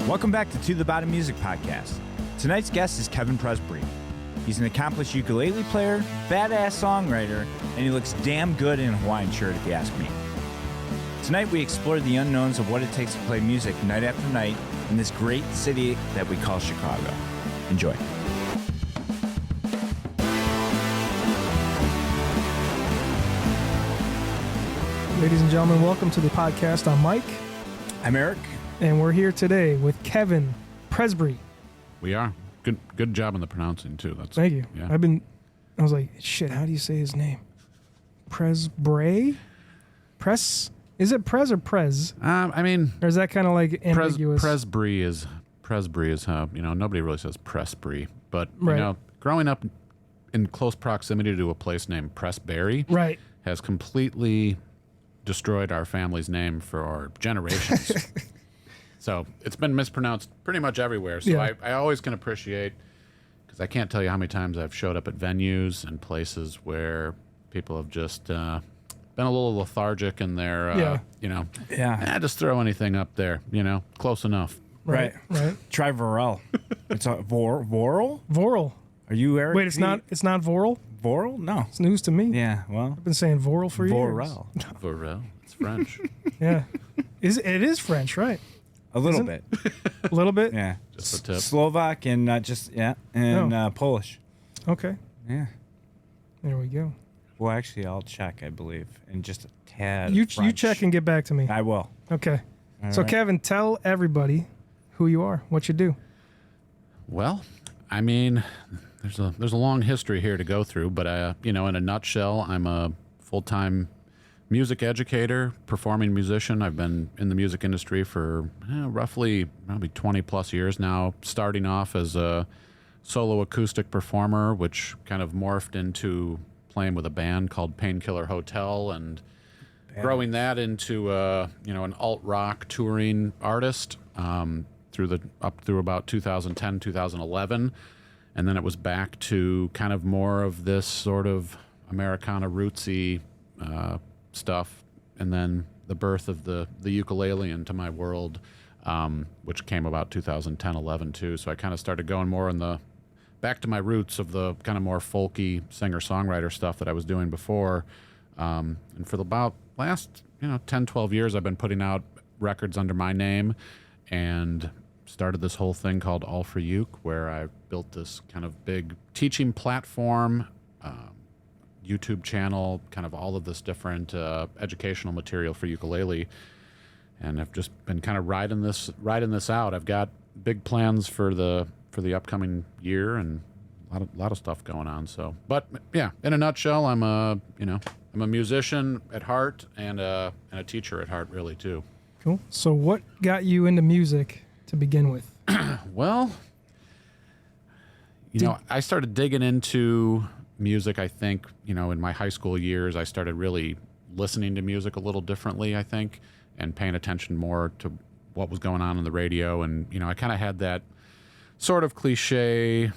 Welcome back to the Bottom Music Podcast. Tonight's guest is Kevin Presbrey. He's an accomplished ukulele player, badass songwriter, and he looks damn good in a Hawaiian shirt if you ask me. Tonight we explore the unknowns of what it takes to play music night after night in this great city that we call Chicago. Enjoy. Ladies and gentlemen, welcome to the podcast. I'm Mike. I'm Eric. And we're here today with Kevin Presbrey. We are. Good job on the pronouncing, too. Thank you. Yeah. I was like, shit, how do you say his name? Presbrey? Is it Prez or Prez? Or is that kind of like ambiguous? Presbrey is how, nobody really says Presbrey. But, right. Growing up in close proximity to a place named Presbrey right. has completely destroyed our family's name for generations. So it's been mispronounced pretty much everywhere. So yeah. I always can appreciate, because I can't tell you how many times I've showed up at venues and places where people have just been a little lethargic in their, just throw anything up there, close enough. Right. Try Vorel. It's a Vorel? Vorel. Are you Eric? Wait, it's not Vorel? Vorel? No. It's news to me. Yeah, well. I've been saying Vorel for years. Vorel. It's French. Yeah. It is French, right? A little bit. A little bit? Yeah. Just a tip. Slovak and Polish. Okay. Yeah. There we go. Well, actually, I'll check, I believe, and just a tad You French. check and get back to me. I will. Okay. All so, right. Kevin, tell everybody who you are, what you do. Well, there's a long history here to go through, but in a nutshell, I'm a full-time music educator, performing musician. I've been in the music industry for roughly probably 20 plus years now, starting off as a solo acoustic performer, which kind of morphed into playing with a band called Painkiller Hotel, and growing that into an alt-rock touring artist up through about 2010, 2011. And then it was back to kind of more of this sort of Americana rootsy stuff, and then the birth of the ukulele into my world, which came about 2010, 11 too. So I kind of started going more back to my roots of the kind of more folky singer-songwriter stuff that I was doing before. And for about last 10, 12 years, I've been putting out records under my name, and started this whole thing called All for Uke, where I built this kind of big teaching platform, YouTube channel, kind of all of this different educational material for ukulele, and I've just been kind of riding this out. I've got big plans for the upcoming year, and a lot of stuff going on. So, but yeah, in a nutshell, I'm a musician at heart and a teacher at heart, really too. Cool. So, what got you into music to begin with? Well, I started digging into music, I think, in my high school years. I started really listening to music a little differently, I think, and paying attention more to what was going on the radio. And, I kind of had that sort of cliche,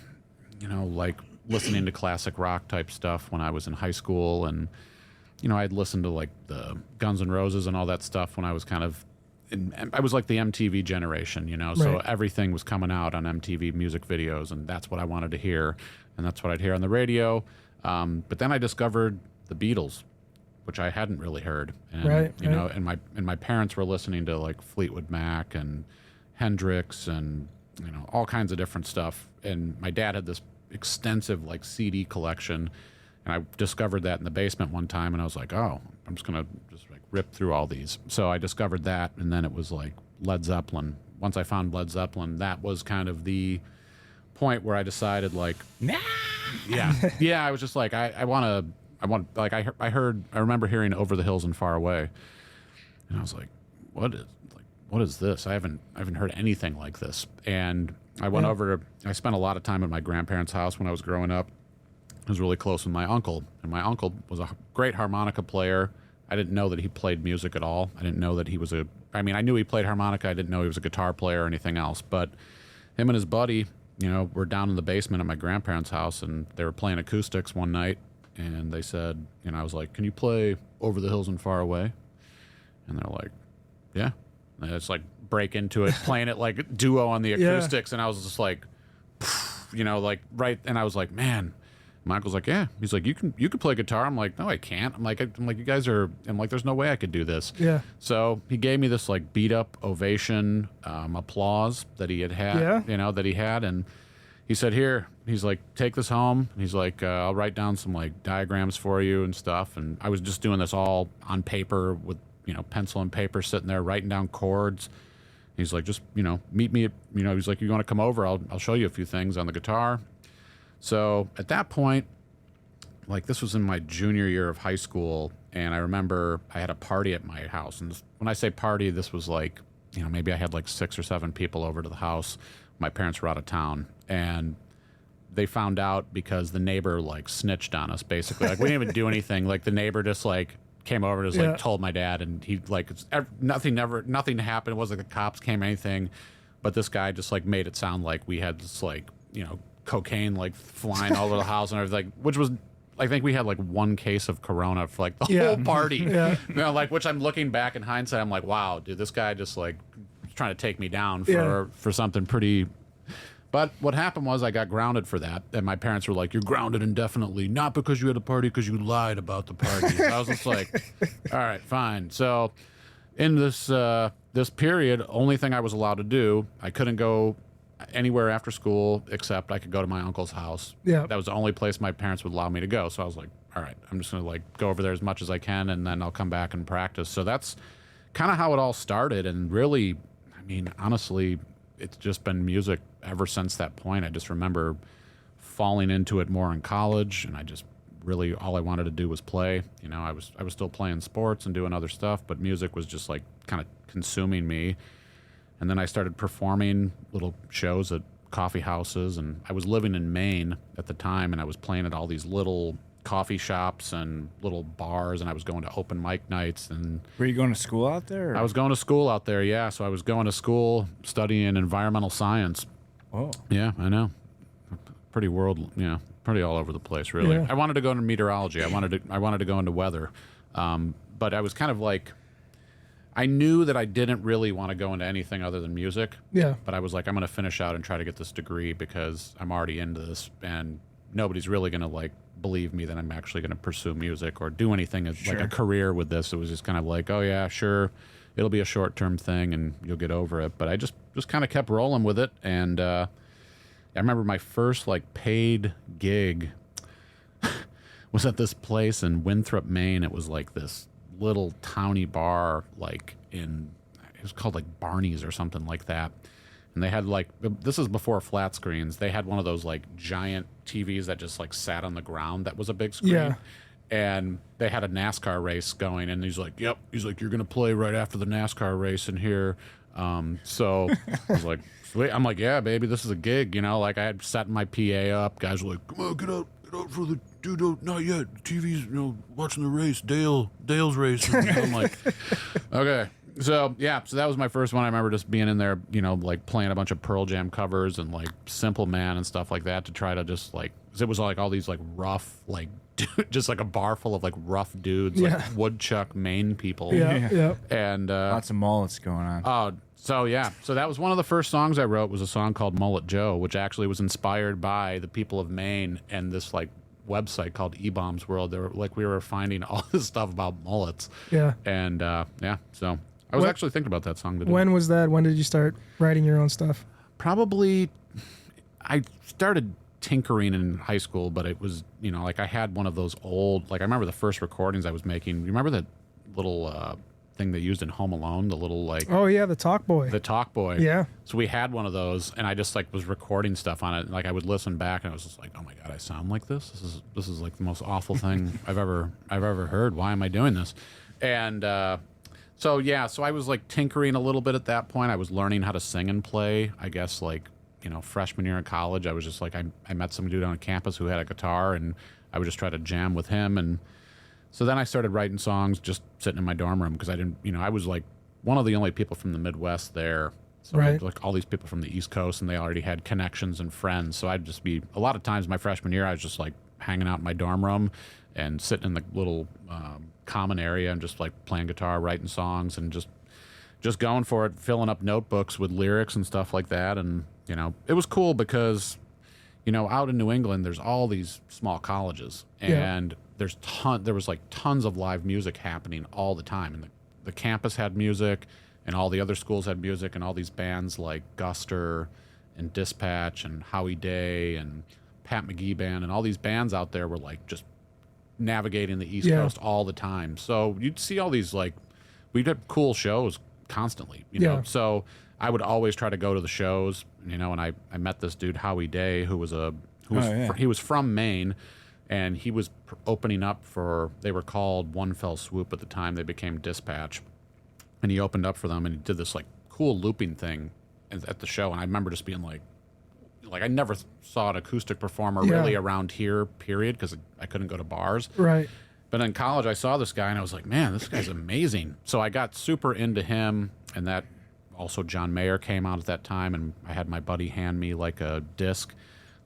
like listening to classic rock type stuff when I was in high school. And, I'd listened to like the Guns N' Roses and all that stuff when I was I was like the MTV generation, so right. Everything was coming out on MTV music videos, and that's what I wanted to hear, and that's what I'd hear on the radio. But then I discovered the Beatles, which I hadn't really heard, and right. and my parents were listening to like Fleetwood Mac and Hendrix and all kinds of different stuff, and my dad had this extensive like CD collection. And I discovered that in the basement one time, and I was like, oh, I'm just going to rip through all these. So I discovered that, and then it was like Led Zeppelin. Once I found Led Zeppelin, that was kind of the point where I decided like, nah. Yeah, I was just like, I remember hearing Over the Hills and Far Away, and I was like, what is this? I haven't heard anything like this. And I went I spent a lot of time at my grandparents' house when I was growing up. I was really close with my uncle, and my uncle was a great harmonica player. I didn't know that he played music at all. I didn't know that he was I knew he played harmonica. I didn't know he was a guitar player or anything else. But him and his buddy, were down in the basement at my grandparents' house, and they were playing acoustics one night, and they said, I was like, can you play Over the Hills and Far Away? And they're like, yeah. And it's like break into it, playing it like duo on the acoustics, and I was just like, you know, like right, and I was like, man. Michael's like, yeah. He's like, you can play guitar. I'm like, no, I can't. I'm like, you guys are. I'm like, there's no way I could do this. Yeah. So he gave me this like beat up ovation, applause that he had. Yeah. You know, that he had, and he said, here. He's like, take this home. He's like, I'll write down some like diagrams for you and stuff. And I was just doing this all on paper with, you know, pencil and paper, sitting there writing down chords. He's like, just, you know, meet me. You know, he's like, you want to come over? I'll show you a few things on the guitar. So at that point, like this was in my junior year of high school, and I remember I had a party at my house. And when I say party, this was like, you know, maybe I had like 6 or 7 people over to the house. My parents were out of town, and they found out because the neighbor like snitched on us, basically. Like we didn't even do anything. Like the neighbor just like came over and just like told my dad, and he like nothing happened. It wasn't like the cops came or anything, but this guy just like made it sound like we had this like, you know, cocaine like flying all over the house and everything, which was, I think we had like 1 case of Corona for like the whole party. You know, like, which I'm looking back in hindsight, I'm like, wow, dude, this guy just like trying to take me down for something pretty. But what happened was I got grounded for that, and my parents were like, you're grounded indefinitely, not because you had a party, because you lied about the party. So I was just like, all right, fine. So in this this period, only thing I was allowed to do, I couldn't go anywhere after school except I could go to my uncle's house. Yeah. That was the only place my parents would allow me to go. So I was like, all right, I'm just going to like go over there as much as I can, and then I'll come back and practice. So that's kind of how it all started. And really, I mean, honestly, it's just been music ever since that point. I just remember falling into it more in college, and I just really, all I wanted to do was play. You know, I was still playing sports and doing other stuff, but music was just like kind of consuming me. And then I started performing little shows at coffee houses, and I was living in Maine at the time, and I was playing at all these little coffee shops and little bars, and I was going to open mic nights. And Were you going to school out there? Or? I was going to school out there, yeah. So I was going to school studying environmental science. Oh. Yeah, I know. Pretty pretty all over the place, really. Yeah. I wanted to go into meteorology. I wanted to go into weather, but I was kind of like, I knew that I didn't really want to go into anything other than music. Yeah. But I was like, I'm going to finish out and try to get this degree because I'm already into this, and nobody's really going to like believe me that I'm actually going to pursue music or do anything as like a career with this. It was just kind of like, oh yeah, sure, it'll be a short-term thing and you'll get over it. But I just kind of kept rolling with it, and I remember my first like paid gig was at this place in Winthrop, Maine. It was like this little towny bar, like it was called like Barney's or something like that. And they had like, this is before flat screens. They had one of those like giant TVs that just like sat on the ground. That was a big screen. Yeah. And they had a NASCAR race going, and he's like, yep. He's like, you're going to play right after the NASCAR race in here. So I was like, sweet. I'm like, yeah, baby, this is a gig, you know, like I had set my PA up. Guys were like, come on, get up for the dude, not yet. TV's, you know, watching the race, Dale's race. And I'm like, okay. So yeah, so that was my first one. I remember just being in there, you know, like playing a bunch of Pearl Jam covers and like Simple Man and stuff like that to try to just like, 'cause it was like all these like rough, like just like a bar full of like rough dudes, like woodchuck Maine people. Yeah. And Lots of mullets going on. so yeah, so that was one of the first songs I wrote, was a song called Mullet Joe, which actually was inspired by the people of Maine and this like website called eBombs World. They were like, we were finding all this stuff about mullets. Yeah. And yeah, so I was actually thinking about that song today. When was that? When did you start writing your own stuff? Probably, I started tinkering in high school, but it was, you know, like I had one of those old, like I remember the first recordings I was making. You remember that little thing they used in Home Alone, the little like, Oh yeah, the Talk Boy. the Talk Boy. Yeah. So we had one of those, and I just like was recording stuff on it. And, like I would listen back, and I was just like, oh my god, I sound like this. This is like the most awful thing I've ever heard. Why am I doing this? And so yeah, so I was like tinkering a little bit at that point. I was learning how to sing and play. I guess like, you know, freshman year of college, I was just like, I met some dude on campus who had a guitar, and I would just try to jam with him. And so then I started writing songs just sitting in my dorm room, because I didn't, you know, I was like one of the only people from the Midwest there. So I had, like all these people from the East Coast, and they already had connections and friends. So I'd just be, a lot of times my freshman year, I was just like hanging out in my dorm room and sitting in the little common area and just like playing guitar, writing songs, and just just going for it, filling up notebooks with lyrics and stuff like that. And, it was cool because, out in New England, there's all these small colleges, and there was like tons of live music happening all the time. And the campus had music, and all the other schools had music, and all these bands like Guster and Dispatch and Howie Day and Pat McGee Band, and all these bands out there were like just navigating the East Coast all the time. So you'd see all these, like, we'd have cool shows constantly, you know. So I would always try to go to the shows, and I met this dude Howie Day, who was he was from Maine, and he was opening up for, they were called One Fell Swoop at the time. They became Dispatch, and he opened up for them, and he did this like cool looping thing at the show. And I remember just being like I never saw an acoustic performer really around here, period, because I couldn't go to bars. Right. But in college, I saw this guy, and I was like, man, this guy's amazing. So I got super into him, and that also John Mayer came out at that time, and I had my buddy hand me like a disc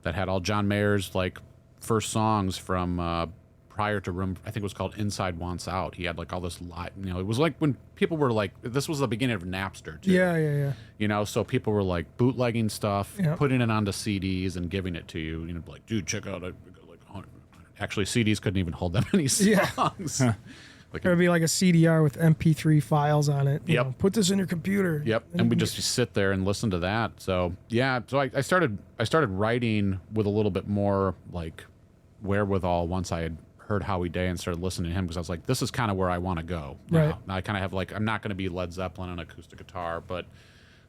that had all John Mayer's like first songs from prior to Room, I think it was called Inside Wants Out. He had like all this live, it was like when people were like, this was the beginning of Napster too. Yeah. So people were like bootlegging stuff, putting it onto CDs and giving it to you. Like, dude, check out actually CDs couldn't even hold that many songs. Like, there'd be like a CDR with MP3 files on it. You know, put this in your computer. Yep. And we just sit there and listen to that. So so I started writing with a little bit more like wherewithal once I had heard Howie Day and started listening to him, because I was like, this is kind of where I want to go now. Right. Now I kind of have like, I'm not going to be Led Zeppelin on acoustic guitar, but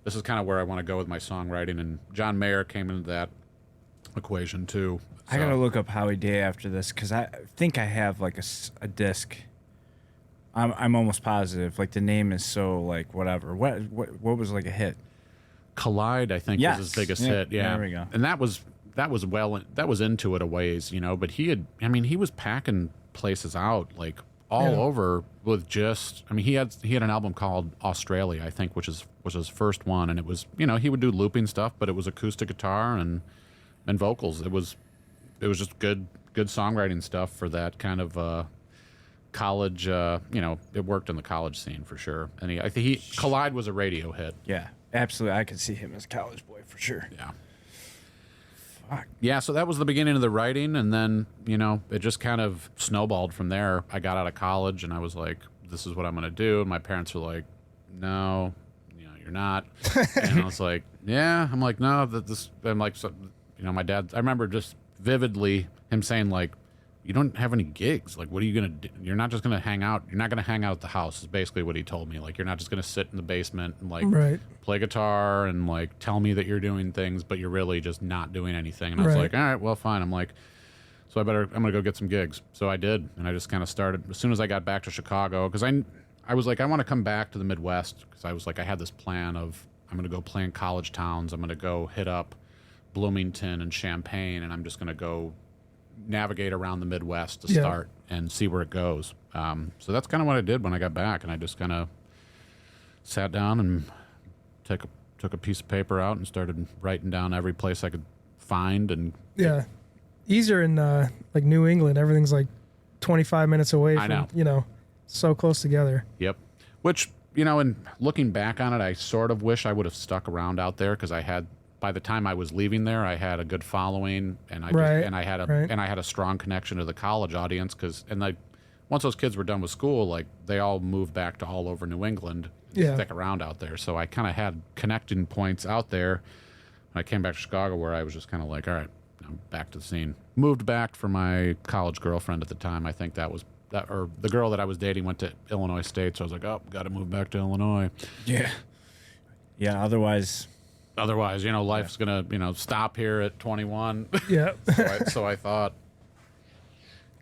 this is kind of where I want to go with my songwriting. And John Mayer came into that equation too. I gotta look up Howie Day after this, because I think I have like a disc. I'm almost positive. Like the name is so like whatever. What was like a hit? Collide, I think, was his biggest hit. Yeah, there we go. And that was into it a ways, But he was packing places out like all over with just. He had an album called Australia, I think, which was his first one, and it was he would do looping stuff, but it was acoustic guitar and vocals. It was just good songwriting stuff for that kind of college. It worked in the college scene for sure. And I think Collide was a radio hit. Yeah, absolutely. I could see him as a college boy for sure. Yeah. Fuck. Yeah, so that was the beginning of the writing, and then it just kind of snowballed from there. I got out of college, and I was like, "This is what I'm going to do." And my parents were like, "No, you're not." And I was like, "Yeah." I'm like, "No, this." I'm like, so, my dad. I remember just vividly him saying like, "You don't have any gigs. Like, what are you going to do? You're not just going to hang out. You're not going to hang out at the house," is basically what he told me. Like, you're not just going to sit in the basement and like play guitar and like tell me that you're doing things, but you're really just not doing anything. And I was like, all right, well, fine. I'm like, so I'm going to go get some gigs. So I did. And I just kind of started as soon as I got back to Chicago, because I was like, I want to come back to the Midwest, because I was like, I had this plan of I'm going to go play in college towns. I'm going to go hit up Bloomington and Champaign, and I'm just going to go navigate around the Midwest to start and see where it goes. So that's kind of what I did when I got back, and I just kind of sat down and took a piece of paper out and started writing down every place I could find. And easier in like New England, everything's like 25 minutes away from, I know. So close together. Yep. Which, and looking back on it, I sort of wish I would have stuck around out there, because by the time I was leaving there, I had a good following, and I had a strong connection to the college audience, once those kids were done with school, like they all moved back to all over New England, stick around out there. So I kind of had connecting points out there. When I came back to Chicago, where I was just kind of like, all right, I'm back to the scene. Moved back for my college girlfriend at the time. I think or the girl that I was dating went to Illinois State, so I was like, oh, got to move back to Illinois. Yeah. Yeah. Otherwise, life's gonna, stop here at 21. Yeah. so I thought.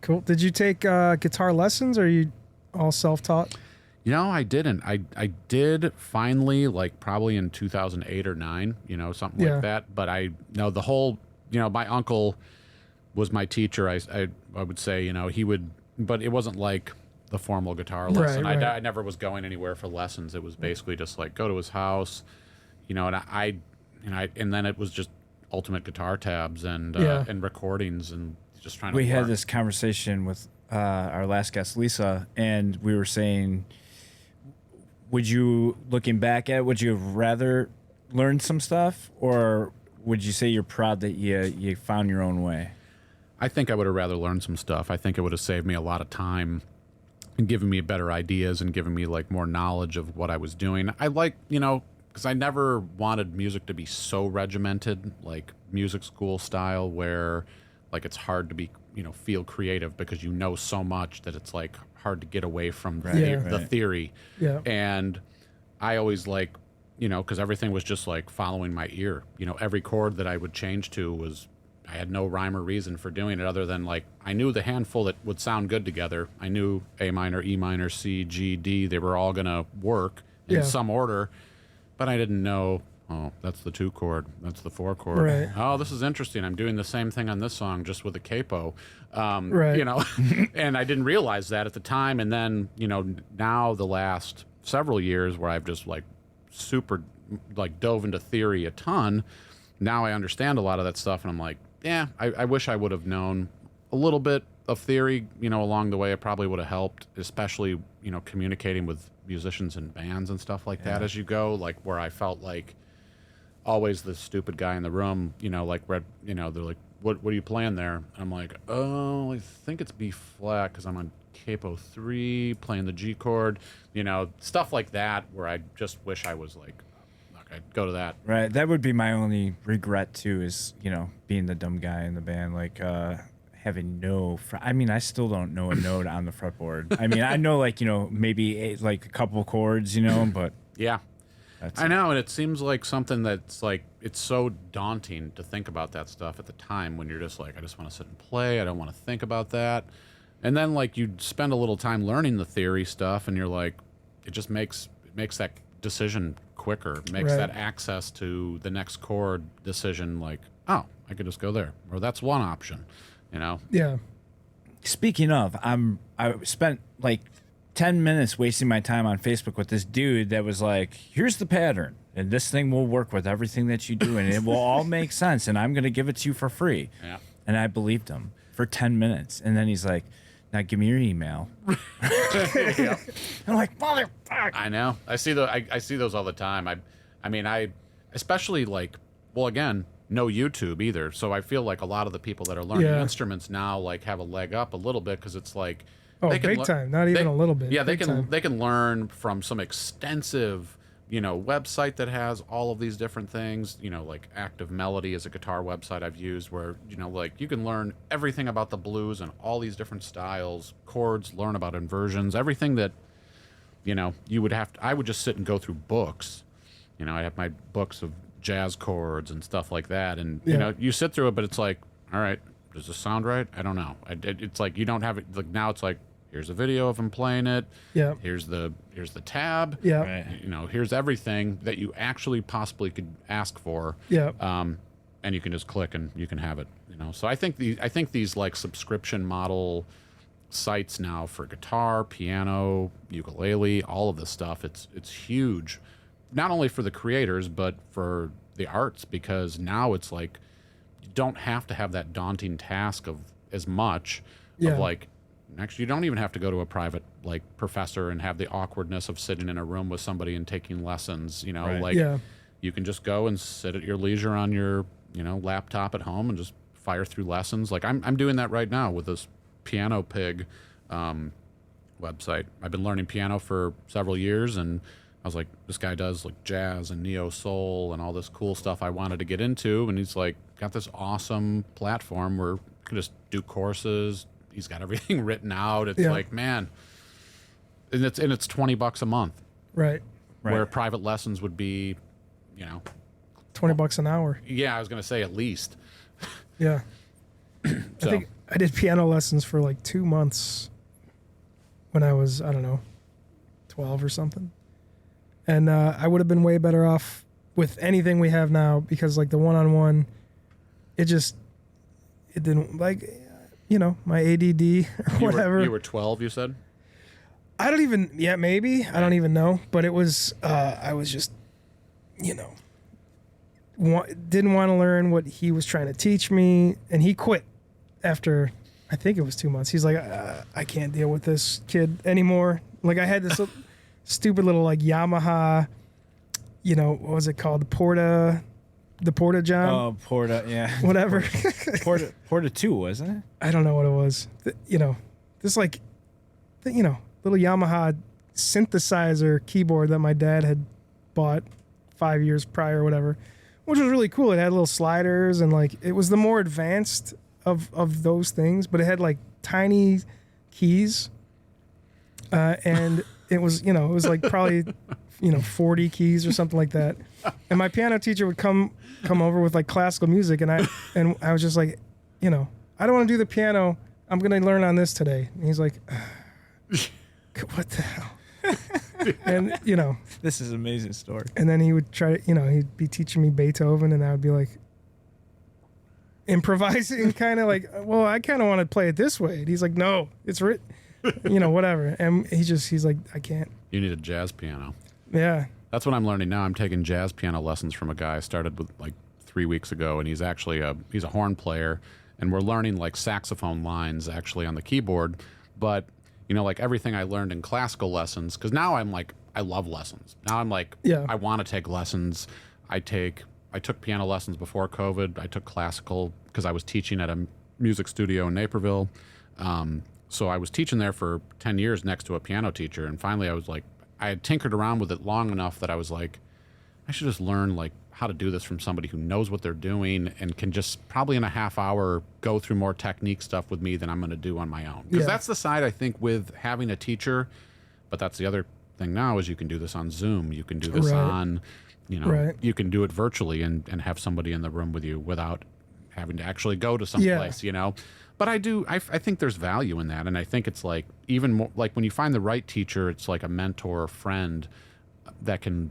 Cool. Did you take guitar lessons, or are you all self-taught? I didn't. I did finally, like probably in 2008 or 9, something like that. But the whole, my uncle was my teacher. I would say, he would, but it wasn't like the formal guitar lesson. Right. I never was going anywhere for lessons. It was basically just like go to his house, and then it was just ultimate guitar tabs and recordings and just trying to We work. had this conversation with our last guest, Lisa, and we were saying would you, looking back at, would you have rather learned some stuff, or would you say you're proud that you found your own way? I think I would have rather learned some stuff. I think it would have saved me a lot of time and given me better ideas and given me like more knowledge of what I was doing. I like, because I never wanted music to be so regimented, like music school style, where like it's hard to be, feel creative because you know so much that it's like hard to get away from the theory. Yeah. And I always like, because everything was just like following my ear. Every chord that I would change to was, I had no rhyme or reason for doing it other than like I knew the handful that would sound good together. I knew A minor, E minor, C, G, D. They were all going to work in some order, but I didn't know, oh, that's the 2 chord. That's the 4 chord. Right. Oh, this is interesting. I'm doing the same thing on this song just with a capo. Right. And I didn't realize that at the time. And then, now the last several years where I've just like super like dove into theory a ton, now I understand a lot of that stuff, and I'm like, yeah, I wish I would have known a little bit of theory, along the way. It probably would have helped, especially, communicating with musicians and bands and stuff like that as you go, like where I felt like always the stupid guy in the room, like they're like, what are you playing there? And I'm like, oh, I think it's B flat because I'm on capo 3 playing the G chord, stuff like that, where I just wish I was like, I'd go to that. Right. That would be my only regret too, is, being the dumb guy in the band, like having I still don't know a note on the fretboard. I know like, maybe like a couple chords, but yeah, I know. And it seems like something that's like, it's so daunting to think about that stuff at the time when you're just like, I just want to sit and play. I don't want to think about that. And then like you spend a little time learning the theory stuff and you're like, it just makes that decision quicker, makes that access to the next chord decision like, oh, I could just go there, or that's one option, Yeah. Speaking of, I spent like 10 minutes wasting my time on Facebook with this dude that was like, here's the pattern, and this thing will work with everything that you do, and it will all make sense, and I'm going to give it to you for free. Yeah. And I believed him for 10 minutes, and then he's like, now give me your email. Yeah. I'm like, motherfucker. I know. I see those all the time. I especially like, well, again, no YouTube either. So I feel like a lot of the people that are learning instruments now like have a leg up a little bit because it's like, big time. Not even a little bit. Yeah, they can learn from some extensive, website that has all of these different things. Like Active Melody is a guitar website I've used where, like you can learn everything about the blues and all these different styles, chords, learn about inversions, everything that, you would have to. I would just sit and go through books. I have my books of jazz chords and stuff like that, and you sit through it, but it's like, all right, does this sound right? I don't know. It's like you don't have it. Like now, it's like, here's a video of him playing it. Yeah. Here's the tab. Yeah. Right. Here's everything that you actually possibly could ask for. Yeah. And you can just click and you can have it. So I think these like subscription model sites now for guitar, piano, ukulele, all of this stuff, it's huge. Not only for the creators, but for the arts, because now it's like you don't have to have that daunting task of as much of like, actually, you don't even have to go to a private like professor and have the awkwardness of sitting in a room with somebody and taking lessons. You can just go and sit at your leisure on your laptop at home and just fire through lessons. Like I'm doing that right now with this Piano Pig website. I've been learning piano for several years, and I was like, this guy does like jazz and neo soul and all this cool stuff I wanted to get into, and he's like got this awesome platform where you can just do courses. He's got everything written out. It's like, man, and it's $20 a month. Right. Where private lessons would be, $20 an hour. Yeah, I was gonna say at least. Yeah. So. I think I did piano lessons for like 2 months when I was, I don't know, 12 or something. And I would have been way better off with anything we have now, because like the one-on-one, it didn't, like, my ADD or whatever. You were 12, you said? I don't even, maybe. I don't even know. But it was, I was just, didn't want to learn what he was trying to teach me. And he quit after, I think it was 2 months. He's like, I can't deal with this kid anymore. Like I had this stupid little like Yamaha, what was it called? The Porta John? Oh, Porta, yeah. Whatever. Porta 2, wasn't it? I don't know what it was. This like, little Yamaha synthesizer keyboard that my dad had bought 5 years prior or whatever, which was really cool. It had little sliders and like, it was the more advanced of those things, but it had like tiny keys. And it was, it was like probably, 40 keys or something like that. And my piano teacher would come over with like classical music. And I was just like, I don't want to do the piano. I'm going to learn on this today. And he's like, what the hell? And, This is an amazing story. and then he would try, he'd be teaching me Beethoven and I would be like improvising kind of like, well, I kind of want to play it this way. And he's like, no, it's written, whatever. And he's like, I can't. You need a jazz piano. Yeah. That's what I'm learning now. I'm taking jazz piano lessons from a guy I started with like 3 weeks ago, and he's actually he's a horn player, and we're learning like saxophone lines actually on the keyboard. But like everything I learned in classical lessons, because now I'm like, I love lessons. Now I'm like, Yeah. I want to take lessons. I took piano lessons before COVID. I took classical because I was teaching at a music studio in Naperville. So I was teaching there for 10 years next to a piano teacher, and finally I was like, I had tinkered around with it long enough that I was like, I should just learn like how to do this from somebody who knows what they're doing and can just probably in a half hour go through more technique stuff with me than I'm going to do on my own. Because that's the side I think with having a teacher, but that's the other thing now is you can do this on Zoom. You can do this on, you can do it virtually and have somebody in the room with you without having to actually go to some place, But I think there's value in that. And I think it's like even more like when you find the right teacher, it's like a mentor or friend that can,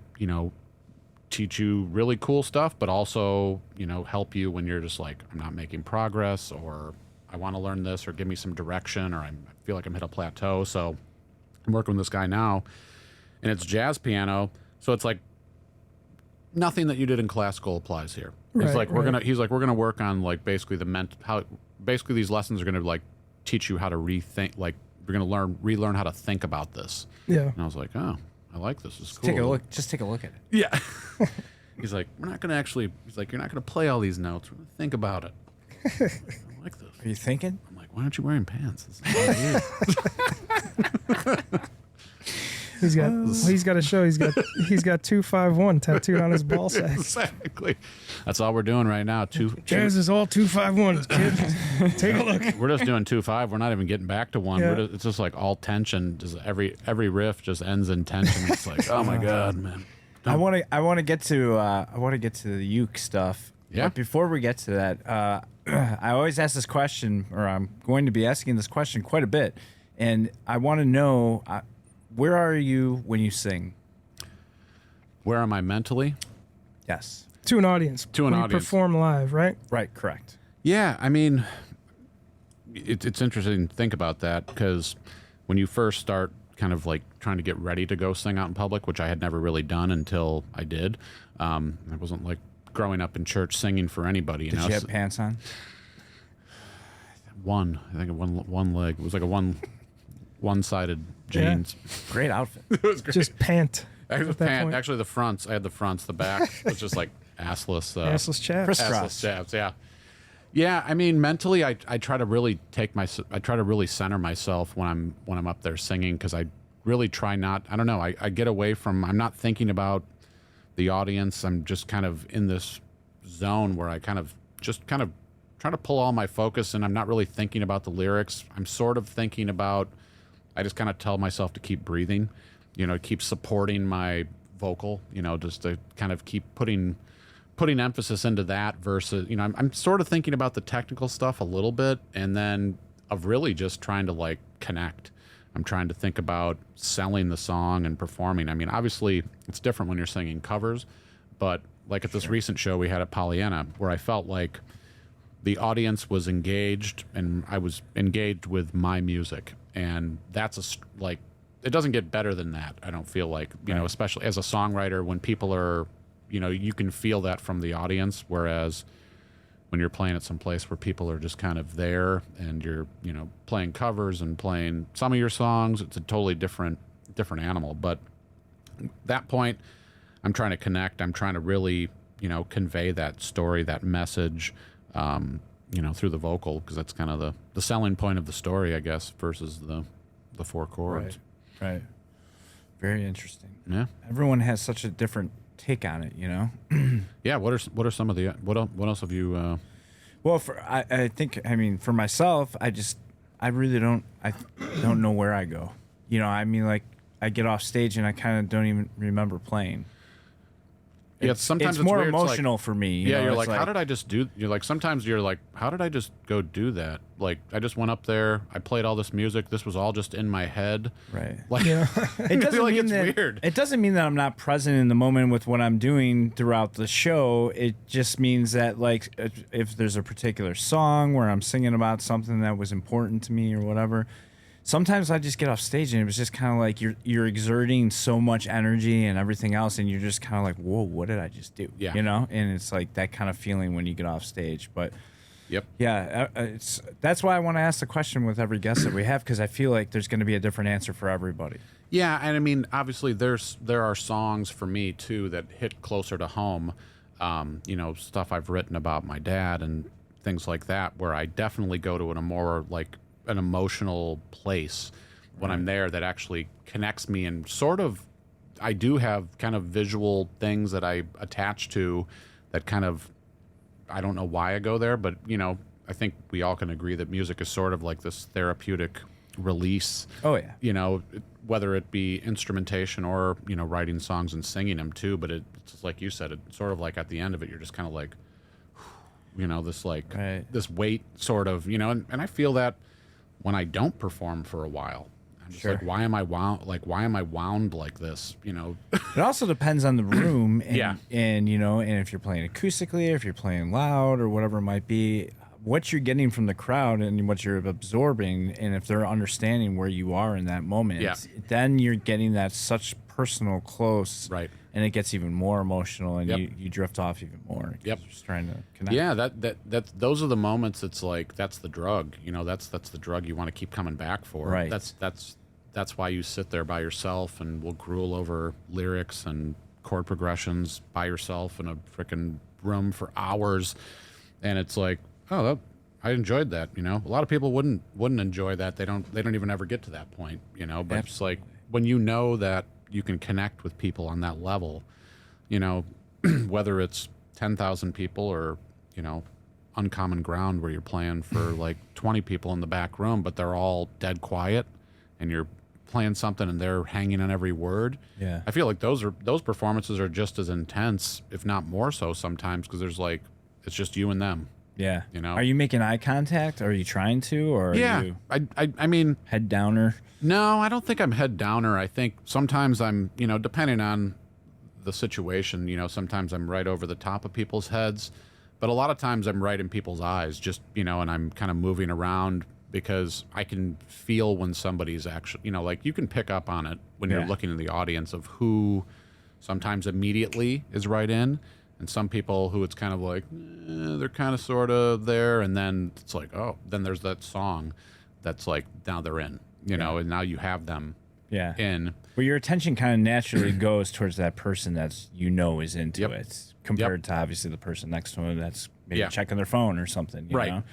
teach you really cool stuff, but also, help you when you're just like, I'm not making progress, or I want to learn this, or give me some direction, or I feel like I'm hit a plateau. So I'm working with this guy now, and it's jazz piano. So it's like nothing that you did in classical applies here. It's like we're gonna work on like basically basically these lessons are gonna like teach you how to rethink, like you're gonna relearn how to think about this. Yeah. And I was like, oh, I like this. It's cool. Just take a look at it. Yeah. He's like, you're not gonna play all these notes. We're gonna think about it. I like this. Are you thinking? I'm like, why aren't you wearing pants? It's not He's got to show he's got 251 tattooed on his ball sack. Exactly. That's all we're doing right now. Jazz is all 251s, kid. Take a look. We're just doing 2-5. We're not even getting back to one. Yeah. It's just like all tension. Just every riff just ends in tension. It's like, oh my god, man. I want to get to the uke stuff. Yeah. But before we get to that, I always ask this question, or I'm going to be asking this question quite a bit, and I want to know where are you when you sing? Where am I mentally? Yes. To an audience. To an when audience. You perform live, right? Right. Correct. Yeah, I mean, it's interesting to think about that because when you first start kind of like trying to get ready to go sing out in public, which I had never really done until I did. I wasn't like growing up in church singing for anybody. Did you have pants on? One leg. It was like a one-sided jeans. Great outfit. It was great. Just pant. Actually, the fronts. I had the fronts. The back was just like assless. Assless chaps. Assless chaps. Yeah. Yeah. I mean, mentally, I try to really center myself when I'm up there singing because I really try not. I don't know. I get away from. I'm not thinking about the audience. I'm just kind of in this zone where I kind of try to pull all my focus, and I'm not really thinking about the lyrics. I'm sort of thinking about. I just kind of tell myself to keep breathing, keep supporting my vocal, just to kind of keep putting emphasis into that versus, I'm sort of thinking about the technical stuff a little bit and then of really just trying to like connect. I'm trying to think about selling the song and performing. I mean, obviously it's different when you're singing covers, but like at this recent show we had at Pollyanna where I felt like the audience was engaged and I was engaged with my music. And that's it doesn't get better than that. I don't feel like, especially as a songwriter, when people are, you can feel that from the audience. Whereas when you're playing at some place where people are just kind of there and you're, playing covers and playing some of your songs, it's a totally different animal. But that point, I'm trying to connect. I'm trying to really, convey that story, that message, through the vocal, because that's kind of the selling point of the story, I guess, versus the four chords. Right. Very interesting. Yeah. Everyone has such a different take on it, Yeah. What are some of the what else have you? Well, I think for myself, I really don't know where I go. Like I get off stage and I kind of don't even remember playing. Sometimes it's more weird. emotional for me. You're like, how did I just do? You're like, sometimes you're like, how did I just go do that? Like, I just went up there, I played all this music. This was all just in my head. Right. Like, it doesn't like mean it's that, weird. It doesn't mean that I'm not present in the moment with what I'm doing throughout the show. It just means that, like, if there's a particular song where I'm singing about something that was important to me or whatever, sometimes I just get off stage and it was just kind of like you're exerting so much energy and everything else, and you're just kind of like, whoa, what did I just do? Yeah. And it's like that kind of feeling when you get off stage. But Yep. yeah, that's why I want to ask the question with every guest that we have, because I feel like there's going to be a different answer for everybody. Yeah, and obviously there are songs for me too that hit closer to home. Stuff I've written about my dad and things like that, where I definitely go to a more like an emotional place when I'm there that actually connects me, and sort of I do have kind of visual things that I attach to that kind of, I don't know why I go there, but I think we all can agree that music is sort of like this therapeutic release. Oh yeah. Whether it be instrumentation or writing songs and singing them too, but it's just like you said, it's sort of like at the end of it you're just kind of like this like this weight sort of, and I feel that when I don't perform for a while. I'm just like, why am I wound like this? It also depends on the room, and, and if you're playing acoustically, or if you're playing loud, or whatever it might be, what you're getting from the crowd and what you're absorbing, and if they're understanding where you are in that moment, then you're getting that such personal close, right? And it gets even more emotional, and you drift off even more. Yep. You're just trying to connect. Yeah, those are the moments. It's like that's the drug. That's the drug you want to keep coming back for. Right. That's why you sit there by yourself and will drool over lyrics and chord progressions by yourself in a freaking room for hours, and it's like, oh, I enjoyed that. A lot of people wouldn't enjoy that. They don't even ever get to that point. But Absolutely. It's like when that you can connect with people on that level, whether it's 10,000 people or, uncommon ground where you're playing for like 20 people in the back room, but they're all dead quiet and you're playing something and they're hanging on every word. Yeah. I feel like those performances are just as intense, if not more so sometimes, because there's like, it's just you and them. Yeah. Are you making eye contact? Are you trying to? Or are you I mean, head downer? No, I don't think I'm head downer. I think sometimes I'm, depending on the situation, sometimes I'm right over the top of people's heads, but a lot of times I'm right in people's eyes, just, and I'm kind of moving around because I can feel when somebody's actually, like you can pick up on it when you're looking in the audience of who sometimes immediately is right in, and some people who it's kind of like, they're kind of sort of there, and then it's like, oh, then there's that song that's like, now they're in. And now you have them in. Well, your attention kind of naturally goes towards that person that's is into it, compared to obviously the person next to him that's maybe checking their phone or something. You know?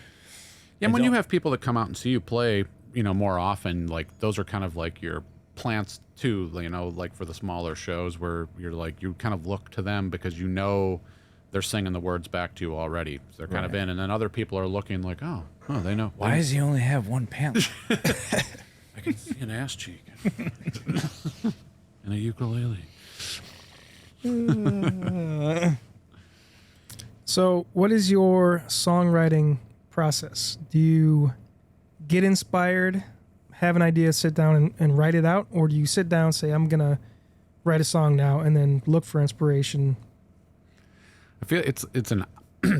Yeah, when you have people that come out and see you play, more often, like those are kind of like your plants too. Like for the smaller shows where you're like you kind of look to them because they're singing the words back to you already. So they're kind of in, and then other people are looking like, oh, they know. Why does he only have one pant? I can see an ass cheek and a ukulele. So, what is your songwriting process? Do you get inspired, have an idea, sit down and write it out? Or do you sit down and say, I'm going to write a song now, and then look for inspiration? I feel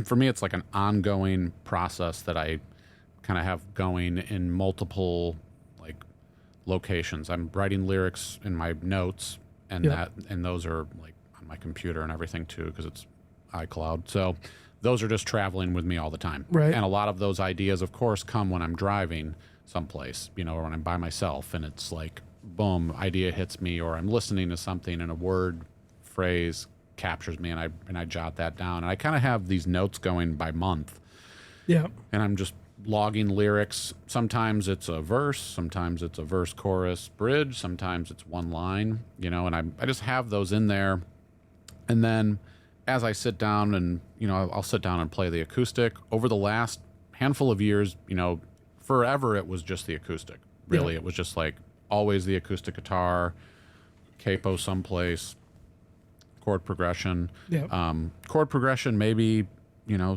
for me, it's like an ongoing process that I kind of have going in multiple locations. I'm writing lyrics in my notes, and those are like on my computer and everything too, because it's iCloud. So those are just traveling with me all the time. Right. And a lot of those ideas, of course, come when I'm driving someplace, or when I'm by myself, and it's like boom, idea hits me, or I'm listening to something and a word, phrase captures me, and I jot that down. And I kind of have these notes going by month. Yeah. And I'm just logging lyrics. Sometimes it's a verse, sometimes it's a verse, chorus, bridge, sometimes it's one line, and I just have those in there. And then as I sit down and, I'll sit down and play the acoustic. Over the last handful of years, forever it was just the acoustic. Really, It was just like always the acoustic guitar, capo someplace, chord progression. Yeah. Chord progression maybe,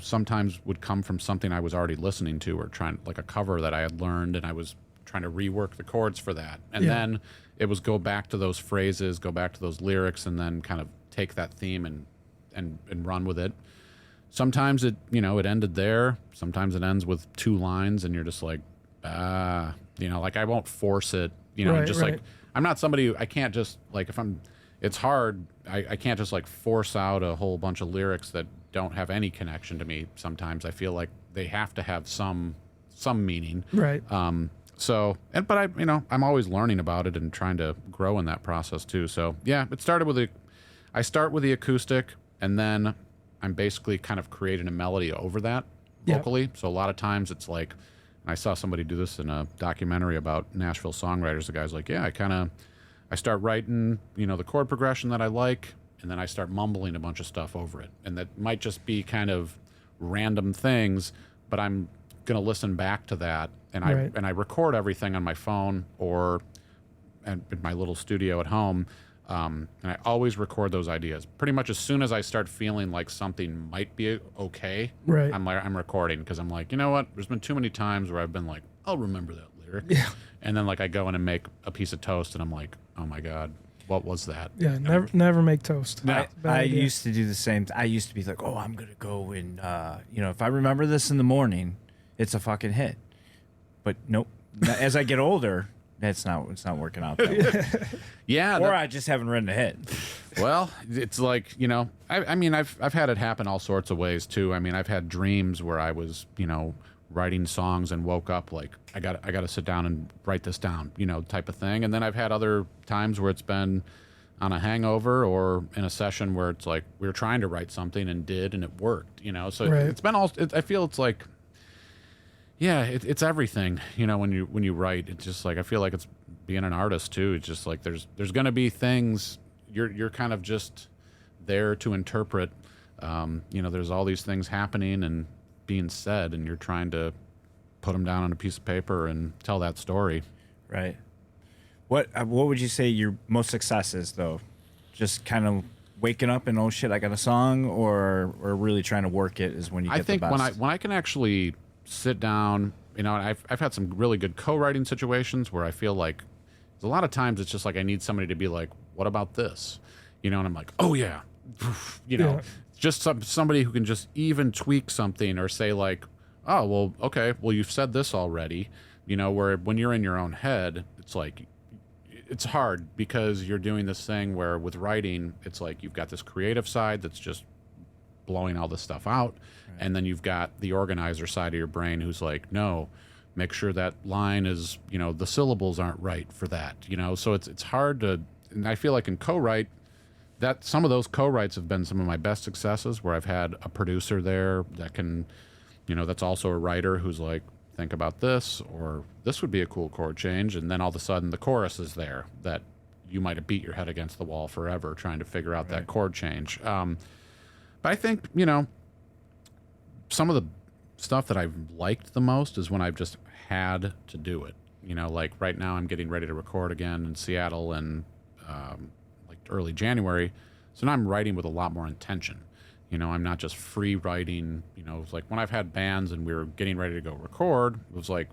sometimes would come from something I was already listening to, or like a cover that I had learned, and I was trying to rework the chords for that. And then it was go back to those phrases, go back to those lyrics, and then kind of take that theme and run with it. Sometimes it ended there. Sometimes it ends with 2 lines, and you're just like, like I won't force it, like I'm not somebody I can't just like it's hard. I can't just like force out a whole bunch of lyrics that don't have any connection to me. Sometimes I feel like they have to have some meaning. Right. But I'm always learning about it and trying to grow in that process too. So yeah, it started I start with the acoustic, and then I'm basically kind of creating a melody over that vocally. Yep. So a lot of times it's like, and I saw somebody do this in a documentary about Nashville songwriters. The guy's like, yeah, I start writing, the chord progression that I like, and then I start mumbling a bunch of stuff over it. And that might just be kind of random things, but I'm going to listen back to that. And I record everything on my phone or in my little studio at home. And I always record those ideas. Pretty much as soon as I start feeling like something might be okay, I'm recording, because I'm like, you know what? There's been too many times where I've been like, I'll remember that lyric. Yeah. And then like I go in and make a piece of toast, and I'm like, oh my God, what was that? Yeah, never make toast. I used to do the same. I used to be like, oh, I'm going to go and, if I remember this in the morning, it's a fucking hit. But nope. As I get older, it's not working out that way. Yeah. Or I just haven't written a hit. Well, it's like, I mean, I've had it happen all sorts of ways too. I mean, I've had dreams where I was, writing songs and woke up like, I got to sit down and write this down, type of thing. And then I've had other times where it's been on a hangover or in a session where it's like we were trying to write something and it worked, So it's been all, I feel it's like, yeah, it's everything, when you write. It's just like, I feel like it's being an artist too. It's just like there's going to be things you're kind of just there to interpret. There's all these things happening and being said, and you're trying to put them down on a piece of paper and tell that story. Right. What would you say your most success is, though? Just kind of waking up and, oh shit, I got a song, or really trying to work it is when you get the best? I think when I can actually sit down, and I've had some really good co-writing situations where I feel like a lot of times it's just like I need somebody to be like, what about this? And I'm like, oh yeah, just somebody who can just even tweak something or say like, oh, well, okay, well, you've said this already, where when you're in your own head, it's like, it's hard because you're doing this thing where with writing, it's like you've got this creative side that's just blowing all this stuff out. Right. And then you've got the organizer side of your brain who's like, no, make sure that line is, the syllables aren't right for that, so it's hard to, and I feel like in co-write, that some of those co-writes have been some of my best successes where I've had a producer there that can, that's also a writer who's like, think about this, or this would be a cool chord change. And then all of a sudden the chorus is there that you might have beat your head against the wall forever trying to figure out that chord change. But I think, some of the stuff that I've liked the most is when I've just had to do it. Like right now I'm getting ready to record again in Seattle and early January. So now I'm writing with a lot more intention. I'm not just free writing. It's like when I've had bands and we were getting ready to go record, it was like,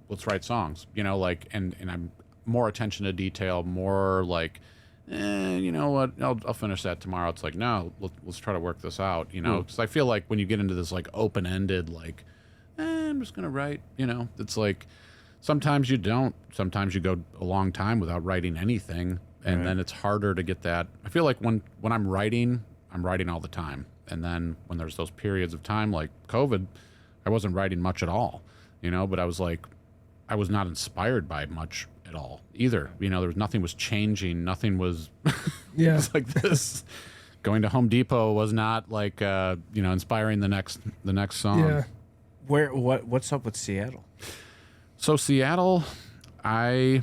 let's write songs, and I'm more attention to detail, more like, you know what, I'll finish that tomorrow. It's like, no, let's try to work this out, because I feel like when you get into this like open-ended, like, I'm just going to write, it's like, sometimes you don't, sometimes you go a long time without writing anything. And then it's harder to get that. I feel like when I'm writing all the time. And then when there's those periods of time like COVID, I wasn't writing much at all, but I was like, I was not inspired by much at all either. There was nothing was changing. Nothing was. Yeah. It's like this. Going to Home Depot was not like inspiring the next song. Yeah. What's up with Seattle? So Seattle, I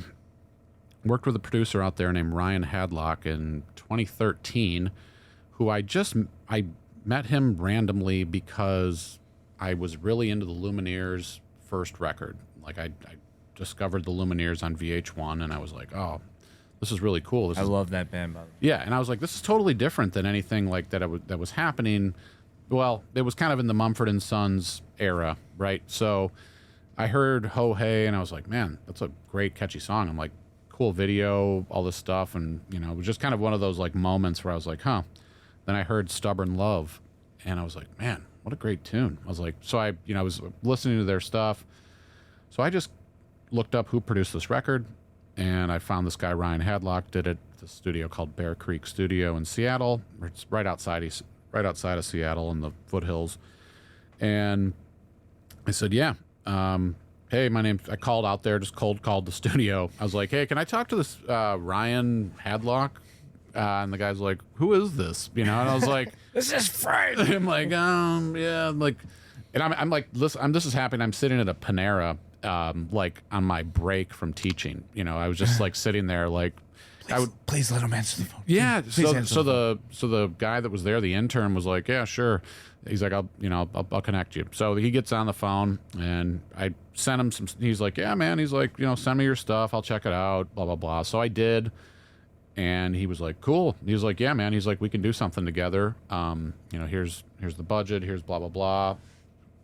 worked with a producer out there named Ryan Hadlock in 2013, who I met him randomly because I was really into the Lumineers' first record. Like I discovered the Lumineers on VH1, and I was like, oh, this is really cool. I love that band, by the way. Yeah, and I was like, this is totally different than anything like that that was happening. Well, it was kind of in the Mumford & Sons era, right? So I heard Ho Hey, and I was like, man, that's a great, catchy song. I'm like, cool video, all this stuff, and it was just kind of one of those like moments where I was like, huh. Then I heard Stubborn Love, and I was like, man, what a great tune. I was like, so I was listening to their stuff. So I just looked up who produced this record, and I found this guy, Ryan Hadlock, did it at the studio called Bear Creek Studio in Seattle. It's right outside of Seattle in the foothills. And I said, yeah, hey, I called out there, just cold called the studio. I was like, hey, can I talk to this Ryan Hadlock? And the guy's like, who is this? And I was like, This is Frank. I'm like, yeah, like, and I'm like, listen, this is happening. I'm sitting at a Panera, like on my break from teaching. I was just like sitting there, like, Please let him answer the phone. yeah. Please answer So the the guy that was there, the intern, was like, yeah, sure. He's like, I'll connect you. So he gets on the phone, and I sent him some. He's like, yeah, man. He's like, send me your stuff. I'll check it out. Blah blah blah. So I did. And he was like, cool. He was like, yeah, man. He's like, we can do something together. Here's the budget. Here's blah, blah, blah.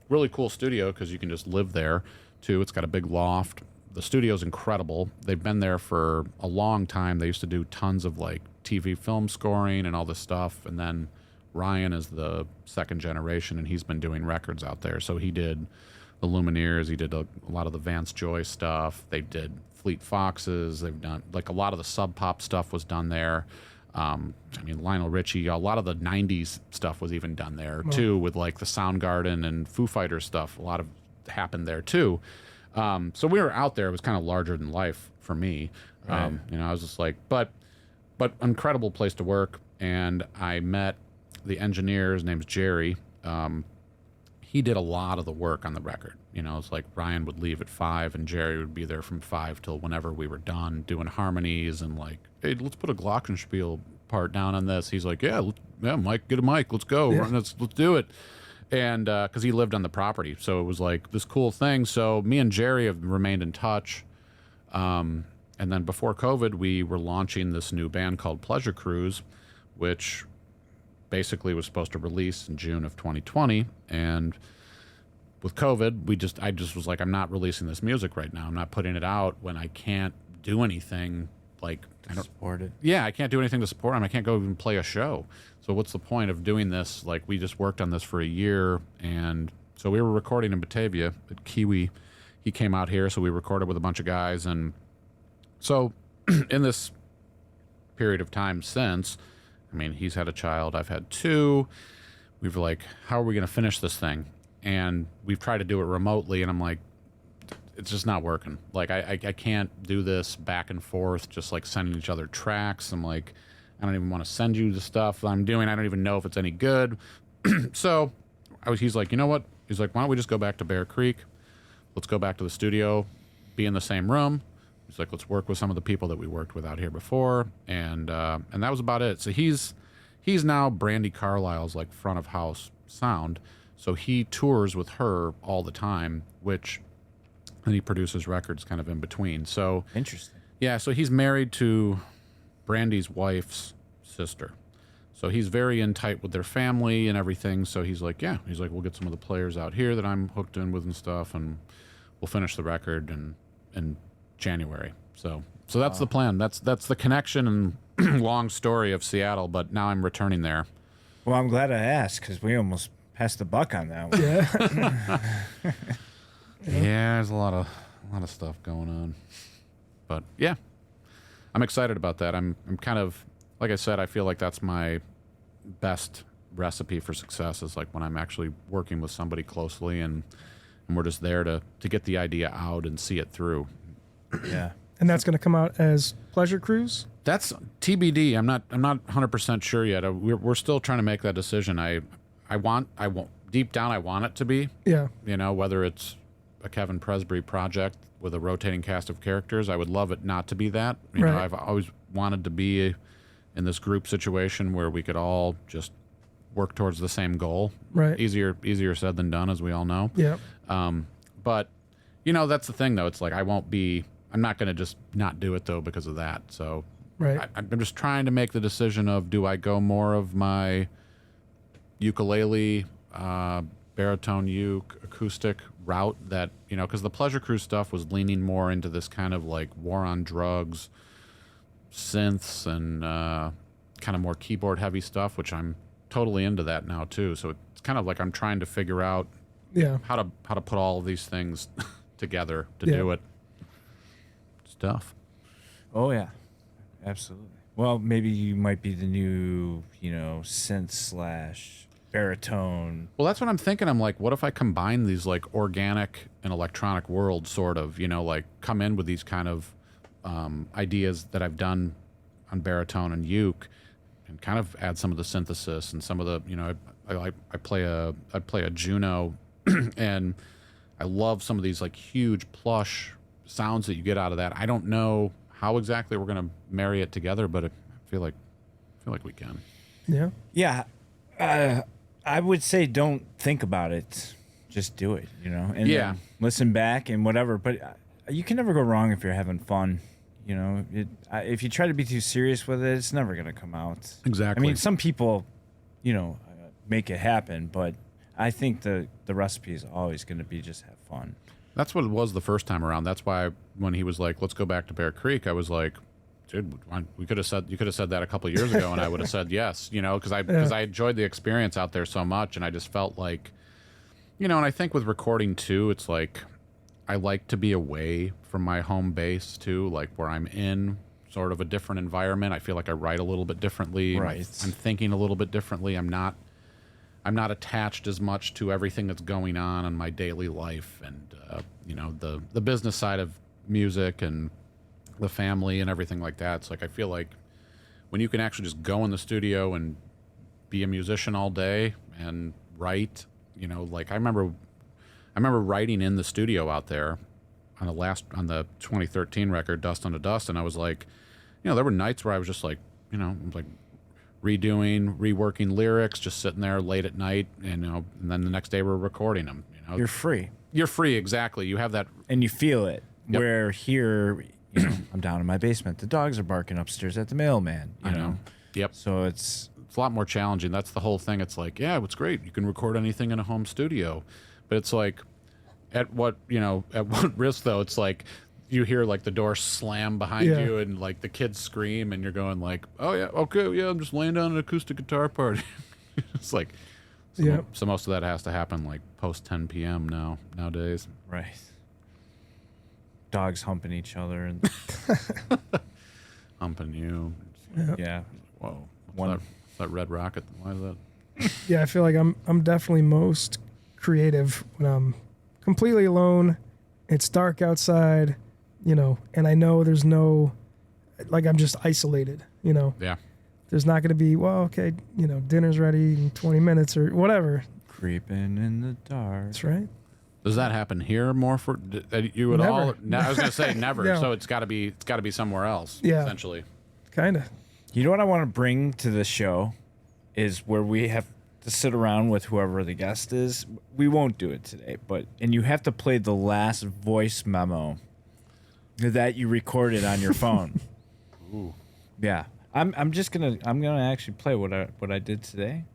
Really cool studio because you can just live there, too. It's got a big loft. The studio's incredible. They've been there for a long time. They used to do tons of, like, TV film scoring and all this stuff. And then Ryan is the second generation, and he's been doing records out there. So he did the Lumineers. He did a lot of the Vance Joy stuff. They did Fleet Foxes. They've done like a lot of the Sub Pop stuff was done there. Lionel Richie, a lot of the 90s stuff was even done there too, with like the Soundgarden and Foo Fighters stuff. A lot of happened there too. So we were out there. It was kind of larger than life for me. Right. I was just like, but incredible place to work. And I met the engineer. His name's Jerry. He did a lot of the work on the record. It's like Ryan would leave at 5 and Jerry would be there from 5 till whenever we were done doing harmonies and like, hey, let's put a glockenspiel part down on this. He's like, yeah, Mike, get a mic, let's go, yeah. let's do it. And because he lived on the property, so it was like this cool thing. So me and Jerry have remained in touch. And then before COVID, we were launching this new band called Pleasure Cruise, which basically was supposed to release in June of 2020. And with COVID, I just was like, I'm not releasing this music right now. I'm not putting it out when I can't do anything like support it. Yeah, I can't do anything to support him. I can't go even play a show. So what's the point of doing this? Like, we just worked on this for a year, and so we were recording in Batavia at Kiwi. He came out here, so we recorded with a bunch of guys, and so in this period of time since, he's had a child, I've had 2. We were like, how are we going to finish this thing? And we've tried to do it remotely, and I'm like, it's just not working. Like, I can't do this back and forth, just like sending each other tracks. I'm like, I don't even want to send you the stuff I'm doing. I don't even know if it's any good. So he's like, you know what? He's like, why don't we just go back to Bear Creek? Let's go back to the studio, be in the same room. He's like, let's work with some of the people that we worked with out here before. And that was about it. So he's now Brandi Carlile's like front of house sound. So he tours with her all the time, and he produces records kind of in between. So interesting. Yeah, so he's married to Brandy's wife's sister. So he's very in tight with their family and everything. So he's like, we'll get some of the players out here that I'm hooked in with and stuff, and we'll finish the record in January. So that's the plan. That's the connection and long story of Seattle, but now I'm returning there. Well, I'm glad I asked because we almost passed the buck on that one. Yeah. Yeah, there's a lot of stuff going on. But yeah, I'm excited about that. I'm kind of, like I said, I feel like that's my best recipe for success is like when I'm actually working with somebody closely and we're just there to get the idea out and see it through. Yeah. And that's going to come out as Pleasure Cruise? That's TBD. I'm not 100% sure yet. We're still trying to make that decision. I won't deep down I want it to be. Yeah. You know, whether it's a Kevin Presbrey project with a rotating cast of characters, I would love it not to be that. You know, I've always wanted to be in this group situation where we could all just work towards the same goal. Right. Easier said than done, as we all know. Yeah. But you know, that's the thing though. It's like I'm not going to just not do it though because of that. So I'm just trying to make the decision of, do I go more of my ukulele, baritone uke, acoustic route that, you know, because the Pleasure Cruise stuff was leaning more into this kind of like war on drugs, synths, and kind of more keyboard heavy stuff, which I'm totally into that now too. So it's kind of like I'm trying to figure out how to put all of these things together to do it. It's tough. Oh yeah, absolutely. Well, maybe you might be the new, you know, synth / baritone. Well, that's what I'm thinking. I'm like, what if I combine these like organic and electronic worlds, sort of, you know, like come in with these kind of ideas that I've done on baritone and uke, and kind of add some of the synthesis and some of the, you know, I play a Juno, and I love some of these like huge plush sounds that you get out of that. I don't know how exactly we're gonna marry it together, but I feel like we can. Yeah. Yeah. I would say don't think about it. Just do it, you know, and then listen back and whatever. But you can never go wrong if you're having fun. You know, if you try to be too serious with it, it's never going to come out. Exactly. I mean, some people, you know, make it happen, but I think the recipe is always going to be just have fun. That's what it was the first time around. That's why when he was like, let's go back to Bear Creek, I was like, dude, you could have said that a couple of years ago, and I would have said yes, you know, because I enjoyed the experience out there so much, and I just felt like, you know, and I think with recording too, it's like I like to be away from my home base too, like where I'm in sort of a different environment. I feel like I write a little bit differently. Right. I'm thinking a little bit differently. I'm not attached as much to everything that's going on in my daily life, and you know, the business side of music and the family and everything like that. It's like I feel like when you can actually just go in the studio and be a musician all day and write, you know, like I remember writing in the studio out there on the 2013 record, Dust on the Dust, and I was like, you know, there were nights where I was just like, you know, like reworking lyrics, just sitting there late at night, and you know, and then the next day we're recording them. You know, You're free, exactly. You have that, and you feel it. Yep. Where here, you know, I'm down in my basement. The dogs are barking upstairs at the mailman. You know. Yep. So it's a lot more challenging. That's the whole thing. It's like, yeah, it's great. You can record anything in a home studio, but it's like, at what risk though? It's like you hear like the door slam behind you, and like the kids scream, and you're going like, oh yeah, okay, yeah, I'm just laying down an acoustic guitar part. It's like, so most of that has to happen like post 10 p.m. nowadays. right. Dogs humping each other and Humping you. yeah. Whoa. What's that red rocket? Why is that? Yeah, I feel like I'm definitely most creative when I'm completely alone. It's dark outside, you know, and I know there's no, like, I'm just isolated, you know. Yeah. There's not going to be, well, okay, you know, dinner's ready in 20 minutes or whatever. Creeping in the dark. That's right. Does that happen here more for you at Never. all? No, I was going to say never. No. So it's got to be somewhere else. Yeah. Essentially. Kind of. You know what I want to bring to the show is where we have to sit around with whoever the guest is. We won't do it today, and you have to play the last voice memo that you recorded on your phone. Ooh. Yeah. I'm gonna actually play what I did today.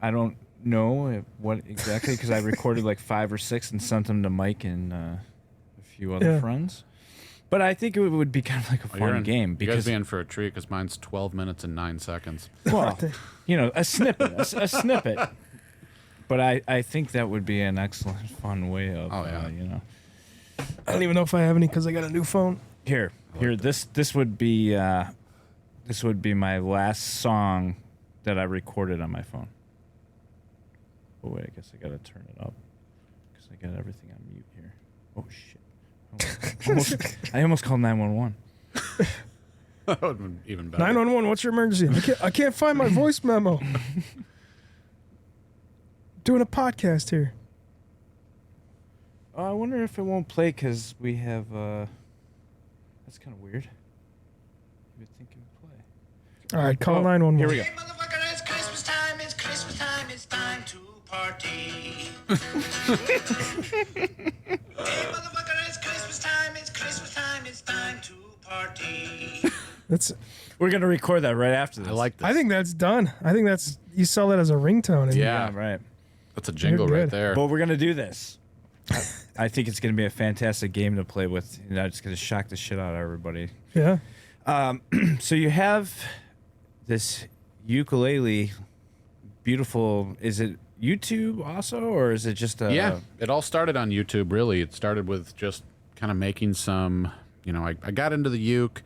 I don't know what exactly, because I recorded like 5 or 6 and sent them to Mike and a few other friends. But I think it would be kind of like a fun game. You guys Because be in for a treat, because mine's 12 minutes and 9 seconds. well, you know, a snippet, a snippet. But I think that would be an excellent, fun way of, you know. I don't even know if I have any because I got a new phone. Here. This would be my last song that I recorded on my phone. Oh wait, I guess I gotta turn it up because I got everything on mute here. Oh shit! I almost called 911. That would have been even better. 911, what's your emergency? I can't find my voice memo. Doing a podcast here. Oh, I wonder if it won't play because we have. That's kind of weird. You would think it would play. All right, call 911. Here we go. Hey, motherfucker, it's Christmas time, it's time to party. Hey, motherfucker, it's Christmas time, it's time to party. We're gonna record that right after this. I like this. I think that's done. I think that's you sell that as a ringtone. And Yeah. Yeah, right. That's a jingle You're right good. there. But we're gonna do this. I think it's gonna be a fantastic game to play with. You know, it's gonna shock the shit out of everybody. Yeah. So you have this ukulele, beautiful. Is it YouTube also, or is it just a? Yeah, it all started on YouTube, really. It started with just kind of making some, I got into the uke,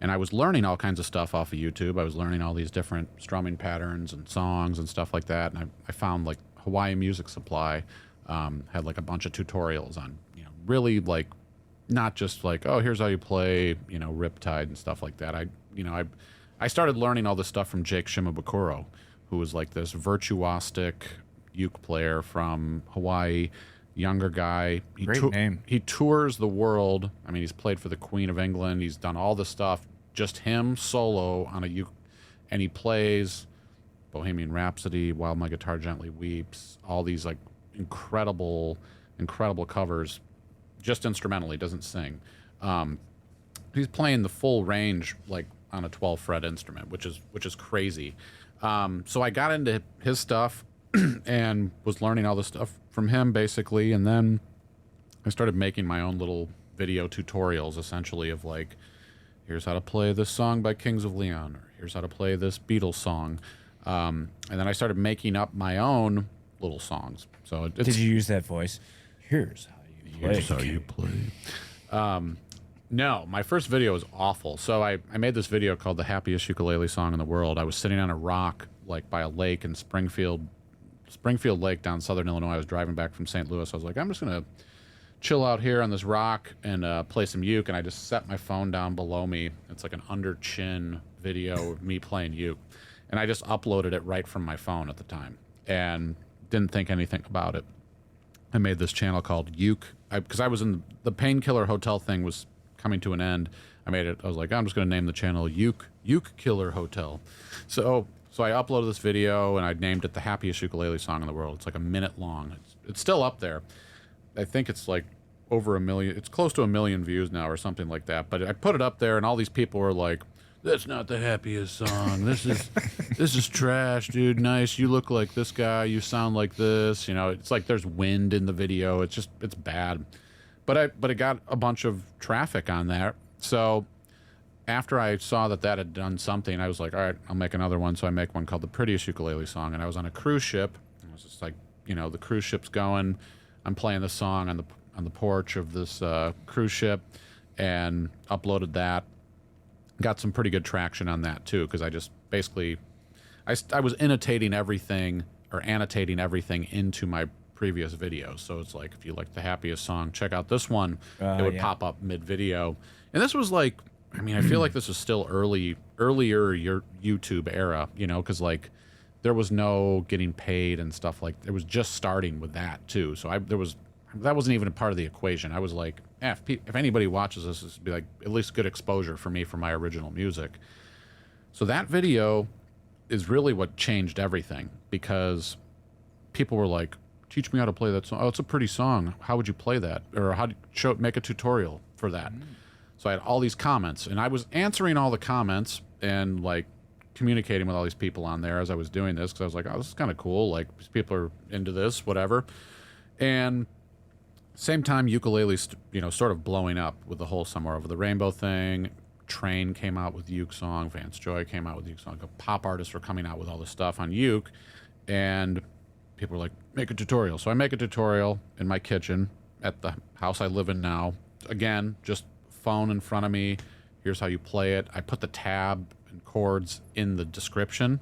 and I was learning all kinds of stuff off of YouTube. I was learning all these different strumming patterns and songs and stuff like that, and I found, like, Hawaii Music Supply had, like, a bunch of tutorials on, really, like, not just like, oh, here's how you play, Riptide and stuff like that. I started learning all this stuff from Jake Shimabukuro, who was like this virtuosic uke player from Hawaii, younger guy. Great name. He tours the world. I mean, he's played for the Queen of England. He's done all this stuff, just him solo on a uke, and he plays Bohemian Rhapsody, While My Guitar Gently Weeps, all these like incredible covers, just instrumentally, doesn't sing. He's playing the full range, like on a 12 fret instrument, which is crazy. So I got into his stuff and was learning all this stuff from him, basically, and then I started making my own little video tutorials, essentially, of like, here's how to play this song by Kings of Leon, or here's how to play this Beatles song, and then I started making up my own little songs. So it's, Did you use that voice? Here's how you play. No, my first video was awful. So I made this video called The Happiest Ukulele Song in the World. I was sitting on a rock, like by a lake in Springfield Lake down southern Illinois. I was driving back from St. Louis. I was like, I'm just going to chill out here on this rock and play some uke. And I just set my phone down below me. It's like an under chin video of me playing uke. And I just uploaded it right from my phone at the time and didn't think anything about it. I made this channel called Uke because I was in the Painkiller Hotel thing was coming to an end. I was like, I'm just going to name the channel Uke Killer Hotel. So I uploaded this video and I named it The Happiest Ukulele Song in the World. It's like a minute long. It's still up there. I think it's like over 1 million. It's close to 1 million views now or something like that. But I put it up there and all these people were like, that's not the happiest song. This is trash, dude. Nice. You look like this guy. You sound like this. It's like there's wind in the video. It's bad. But it got a bunch of traffic on that. So after I saw that had done something, I was like, all right, I'll make another one. So I make one called The Prettiest Ukulele Song. And I was on a cruise ship. I was just like, the cruise ship's going. I'm playing the song on the porch of this cruise ship and uploaded that. Got some pretty good traction on that too, because I just basically I was annotating everything into my previous videos. So it's like, if you like The Happiest Song, check out this one. It would pop up mid-video. And this was like, I mean, I feel like this was still earlier your YouTube era, because like there was no getting paid and stuff like. It was just starting with that too. So that wasn't even a part of the equation. I was like, if anybody watches this would be like at least good exposure for me for my original music. So that video is really what changed everything, because people were like, teach me how to play that song. Oh, it's a pretty song. How would you play that? Or how do you make a tutorial for that? So I had all these comments, and I was answering all the comments and like communicating with all these people on there as I was doing this, because I was like, oh, this is kind of cool. Like, people are into this, whatever. And same time, ukuleles, sort of blowing up with the whole Somewhere Over the Rainbow thing. Train came out with uke song. Vance Joy came out with uke song. Pop artists were coming out with all this stuff on uke, and people were like, make a tutorial. So I make a tutorial in my kitchen at the house I live in now. Again, just phone in front of me. Here's how you play it. I put the tab and chords in the description.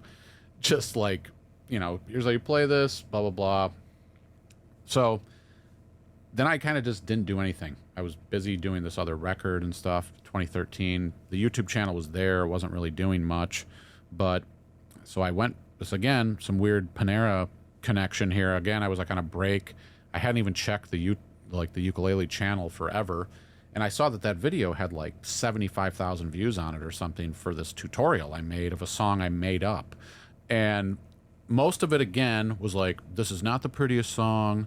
Just like, here's how you play this, blah, blah, blah. So then I kind of just didn't do anything. I was busy doing this other record and stuff. 2013, the YouTube channel was there, wasn't really doing much, but so I went. This again, some weird Panera connection here. Again, I was like on a break. I hadn't even checked the ukulele channel forever, and I saw that video had like 75,000 views on it or something for this tutorial I made of a song I made up, and most of it again was like, this is not the prettiest song.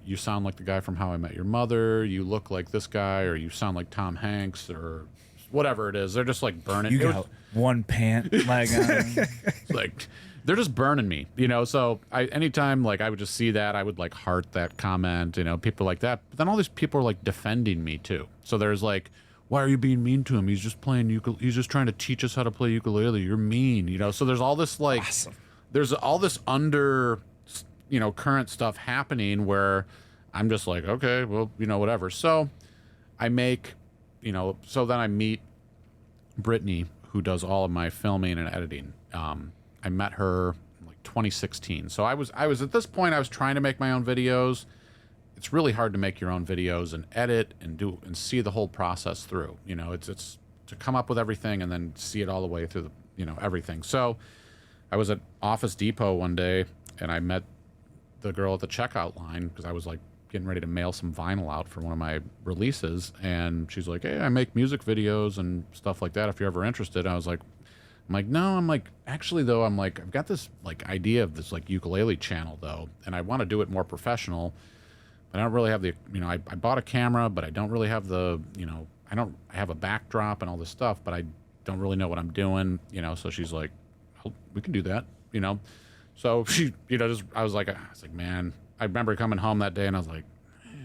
You sound like the guy from How I Met Your Mother. You look like this guy, or you sound like Tom Hanks, or whatever it is. They're just like burning. You got one pant leg on. It's like they're just burning me, So anytime like I would just see that, I would like heart that comment, people like that. But then all these people are like defending me too. So there's like, why are you being mean to him? He's just playing ukulele. He's just trying to teach us how to play ukulele. You're mean, So there's all this like, Awesome. There's all this under, current stuff happening where I'm just like, okay, well, whatever. So I make, so then I meet Brittany, who does all of my filming and editing. I met her in like 2016. So I was at this point, I was trying to make my own videos. It's really hard to make your own videos and edit and see the whole process through. It's to come up with everything and then see it all the way through the, everything. So I was at Office Depot one day and I met the girl at the checkout line because I was like getting ready to mail some vinyl out for one of my releases, and she's like, hey, I make music videos and stuff like that if you're ever interested. And I was like, no, I'm like, actually though, I'm like, I've got this like idea of this like ukulele channel though, and I want to do it more professional, but I don't really have the, I bought a camera, but I don't really have the, I have a backdrop and all this stuff, but I don't really know what I'm doing, so she's like, oh, we can do that, So she, I was like, man, I remember coming home that day and I was like,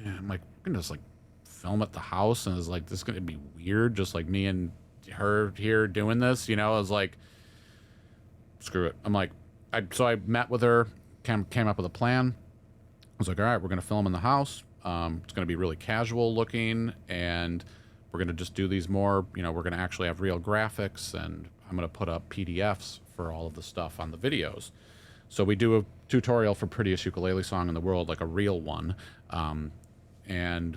I'm like, we can just like film at the house. And it was like, this is going to be weird. Just like me and her here doing this, I was like, screw it. I'm like, so I met with her, came up with a plan. I was like, all right, we're going to film in the house. It's going to be really casual looking, and we're going to just do these more, we're going to actually have real graphics, and I'm going to put up PDFs for all of the stuff on the videos. So we do a tutorial for prettiest ukulele song in the world, like a real one, and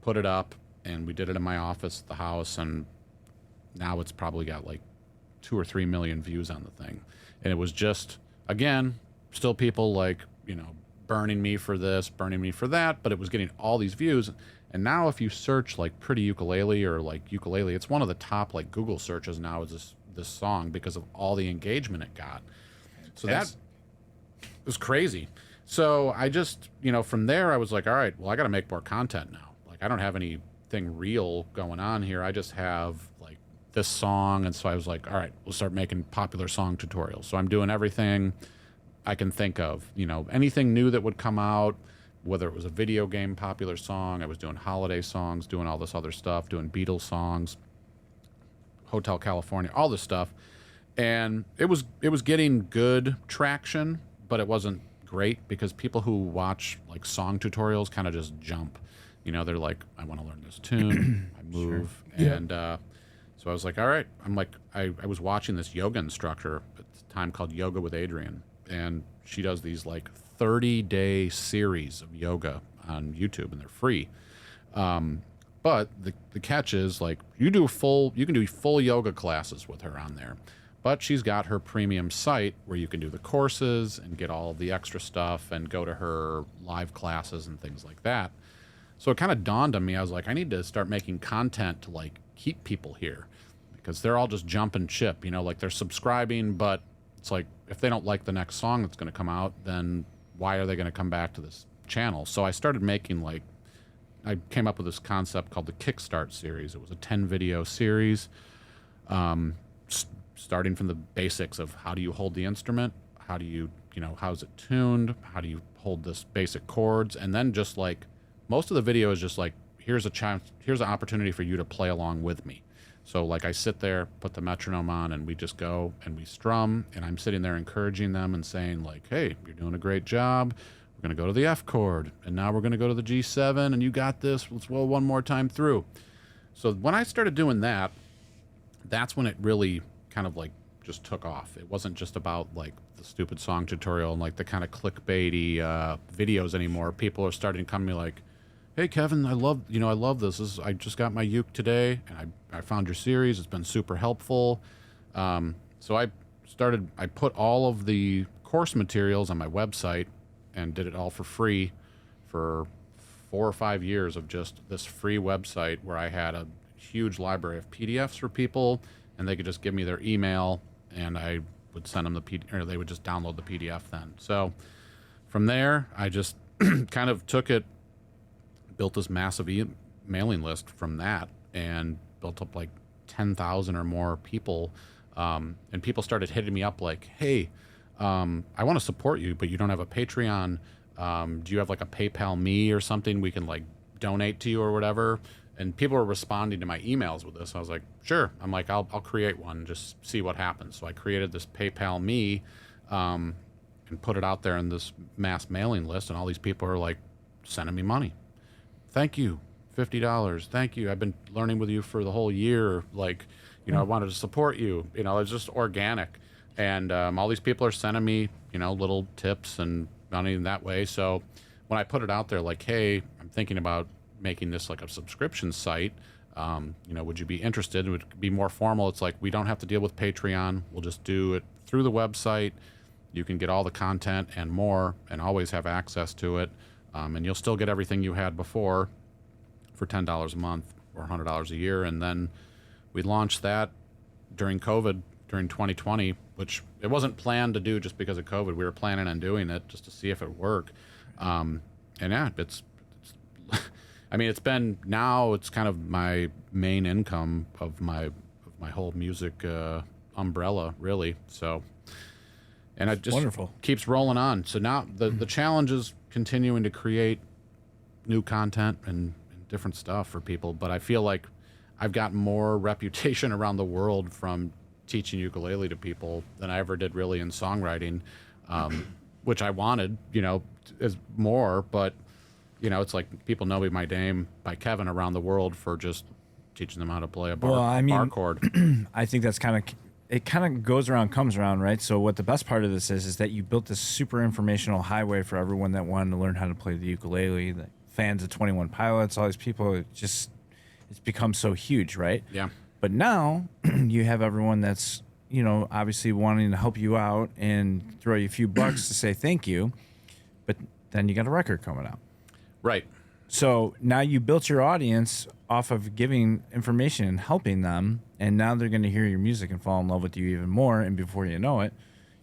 put it up, and we did it in my office at the house, and now it's probably got like 2 or 3 million views on the thing. And it was just, again, still people like, burning me for this, burning me for that, but it was getting all these views. And now if you search like pretty ukulele or like ukulele, it's one of the top like Google searches now is this song because of all the engagement it got. So that was crazy. So I just, from there I was like, all right, well, I got to make more content now. Like I don't have anything real going on here. I just have like this song. And so I was like, all right, we'll start making popular song tutorials. So I'm doing everything I can think of, anything new that would come out, whether it was a video game popular song, I was doing holiday songs, doing all this other stuff, doing Beatles songs, Hotel California, all this stuff. And it was getting good traction, but it wasn't great because people who watch like song tutorials kind of just jump. They're like, I want to learn this tune, I move. Sure. And so I was like, all right. I'm like, I was watching this yoga instructor at the time called Yoga with Adrian. And she does these like 30-day series of yoga on YouTube, and they're free. But the catch is like you can do full yoga classes with her on there. But she's got her premium site where you can do the courses and get all of the extra stuff and go to her live classes and things like that. So it kind of dawned on me. I was like, I need to start making content to like keep people here because they're all just jumping ship, like they're subscribing, but it's like if they don't like the next song that's going to come out, then why are they going to come back to this channel? So I started making I came up with this concept called the Kickstart series. It was a 10-video series, starting from the basics of how do you hold the instrument, how do you, how's it tuned, how do you hold this basic chords, and then just like most of the video is just like here's an opportunity for you to play along with me. So like I sit there, put the metronome on, and we just go and we strum, and I'm sitting there encouraging them and saying like, hey, you're doing a great job. We're going to go to the F chord, and now we're going to go to the G7, and you got this. Let's roll one more time through. So when I started doing that, that's when it really kind of like just took off. It wasn't just about like the stupid song tutorial and like the kind of clickbaity videos anymore. People are starting to come to me like, hey Kevin, I love this. I just got my uke today, and I found your series. It's been super helpful. So I put all of the course materials on my website and did it all for free for 4 or 5 years of just this free website where I had a huge library of PDFs for people, and they could just give me their email, and I would send them or they would just download the PDF then. So from there, I just kind of took it, built this massive mailing list from that, and built up like 10,000 or more people. And people started hitting me up like, hey, I want to support you, but you don't have a Patreon. Do you have like a PayPal me or something we can like donate to you or whatever? And people were responding to my emails with this. I was like, sure. I'm like, I'll create one, just see what happens. So I created this PayPal me and put it out there in this mass mailing list. And all these people are like sending me money. Thank you. $50. Thank you. I've been learning with you for the whole year. Like, I wanted to support you. It's just organic. And all these people are sending me, little tips and money in that way. So when I put it out there, like, hey, I'm thinking about making this like a subscription site, would you be interested? It would be more formal. It's like, we don't have to deal with Patreon. We'll just do it through the website. You can get all the content and more and always have access to it. And you'll still get everything you had before for $10 a month or $100 a year. And then we launched that during COVID, during 2020, which it wasn't planned to do just because of COVID. We were planning on doing it just to see if it worked. And yeah, it's it's been, now it's kind of my main income of my whole music umbrella, really. So, and it just wonderful. Keeps rolling on. So now the challenge is continuing to create new content and different stuff for people. But I feel like I've gotten more reputation around the world from teaching ukulele to people than I ever did really in songwriting, which I wanted, is more, but it's like people know me by name by Kevin around the world for just teaching them how to play a bar chord. I think that's it kind of goes around, comes around, right? So what the best part of this is that you built this super informational highway for everyone that wanted to learn how to play the ukulele, the fans of 21 Pilots, all these people, it's become so huge, right? Yeah. But now you have everyone that's, obviously wanting to help you out and throw you a few bucks to say thank you, but then you got a record coming out. Right. So now you built your audience off of giving information and helping them, and now they're going to hear your music and fall in love with you even more, and before you know it,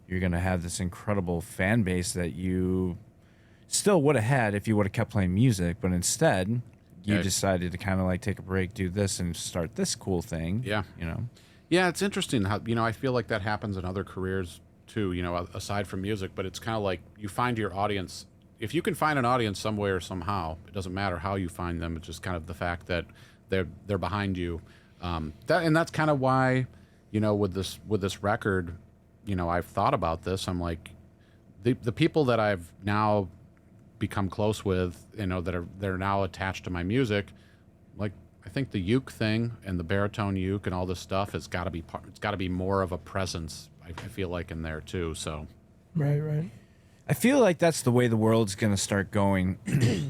you're going to have this incredible fan base that you still would have had if you would have kept playing music, but instead you decided to kind of like take a break, do this, and start this cool thing. Yeah. Yeah, it's interesting how, I feel like that happens in other careers too, aside from music, but it's kind of like you find your audience. If you can find an audience somewhere, somehow, it doesn't matter how you find them. It's just kind of the fact that they're behind you. That's kind of why, with this record, I've thought about this. I'm like, the people that I've now become close with, they're now attached to my music. Like, I think the uke thing and the baritone uke and all this stuff has got to be it's got to be more of a presence. I feel like in there too. So, Right. I feel like that's the way the world's going to start going,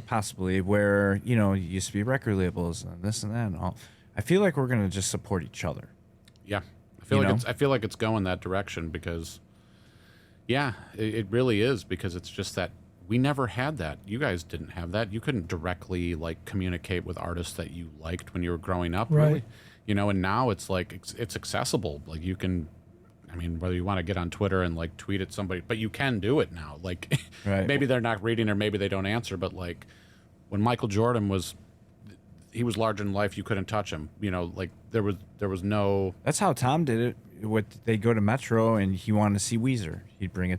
possibly, where, it used to be record labels and this and that and all. I feel like we're going to just support each other. Yeah. I feel like it's going that direction because, yeah, it really is, because it's just that we never had that. You guys didn't have that. You couldn't directly, like, communicate with artists that you liked when you were growing up, right. really. And now it's like, it's accessible. Like, you can... whether you want to get on Twitter and like tweet at somebody, but you can do it now. Like, right. Maybe they're not reading or maybe they don't answer, but like when Michael Jordan he was larger than life, you couldn't touch him. Like there was no. That's how Tom did it. They'd go to Metro and he wanted to see Weezer. He'd bring a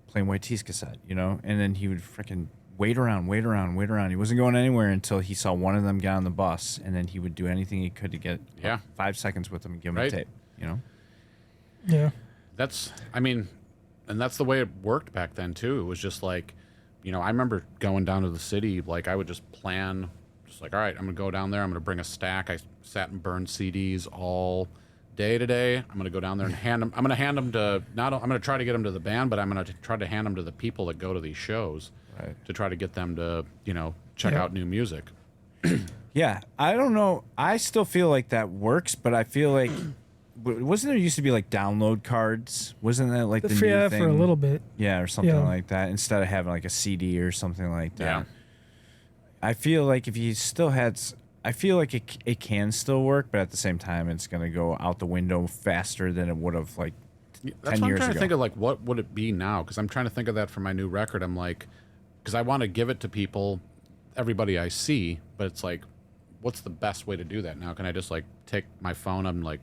Plain White T's cassette, and then he would freaking wait around. He wasn't going anywhere until he saw one of them get on the bus, and then he would do anything he could to get 5 seconds with them and give him a tape. Yeah. And that's the way it worked back then too. It was just like, I remember going down to the city, like I would just plan, just like, all right, I'm going to go down there. I'm going to bring a stack. I sat and burned CDs all day today. I'm going to go down there and I'm going to hand them to, I'm going to try to get them to the band, but I'm going to try to hand them to the people that go to these shows, right, to try to get them to, check out new music. Yeah, I don't know. I still feel like that works, but I feel like wasn't there used to be like download cards? Wasn't that like the new Yeah, thing? for a little bit. Yeah, or something Yeah. like that. Instead of having like a CD or something like that. Yeah. I feel like if you still had, I feel like it can still work, but at the same time, it's gonna go out the window faster than it would have like That's 10 what I'm years trying ago. to think of, like, what would it be now? Because I'm trying to think of that for my new record. I'm like, because I want to give it to people, everybody I see, but it's like, what's the best way to do that now? Can I just like take my phone and like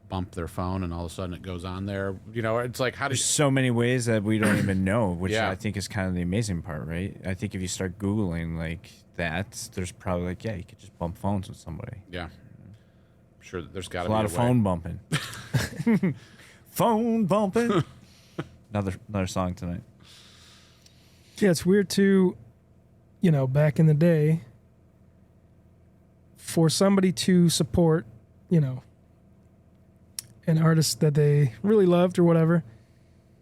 bump their phone and all of a sudden it goes on there? You know, it's like, how do you... There's so many ways that we don't even know, which Yeah. I think is kind of the amazing part, right? I think if you start Googling like that, there's probably like, yeah, you could just bump phones with somebody. Yeah. I'm sure that there's got to A be lot a of way. phone bumping. Phone bumping. Another song tonight. Yeah, it's weird too, back in the day, for somebody to support, an artist that they really loved or whatever,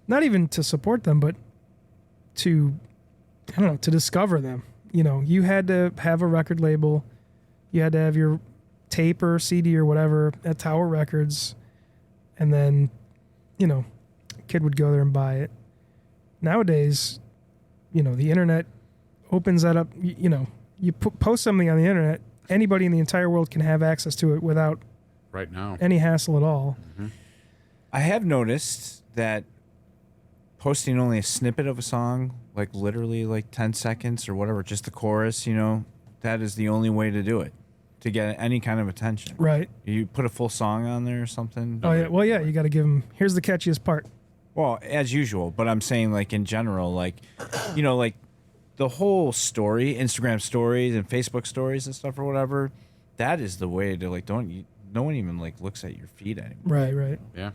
not even to support them, but to, I don't know, to discover them. You had to have a record label, you had to have your tape or CD or whatever at Tower Records, and then, a kid would go there and buy it. Nowadays, the internet opens that up. You post something on the internet, anybody in the entire world can have access to it without Right now. any hassle at all. I have noticed that posting only a snippet of a song, like literally like 10 seconds or whatever, just the chorus, that is the only way to do it, to get any kind of attention. Right. You put a full song on there or something. Oh, yeah. Well, yeah, you got to give them, here's the catchiest part. Well, as usual, but I'm saying like in general, like, like the whole story, Instagram stories and Facebook stories and stuff or whatever, that is the way to like, no one even like looks at your feed anymore. Right, right. Yeah.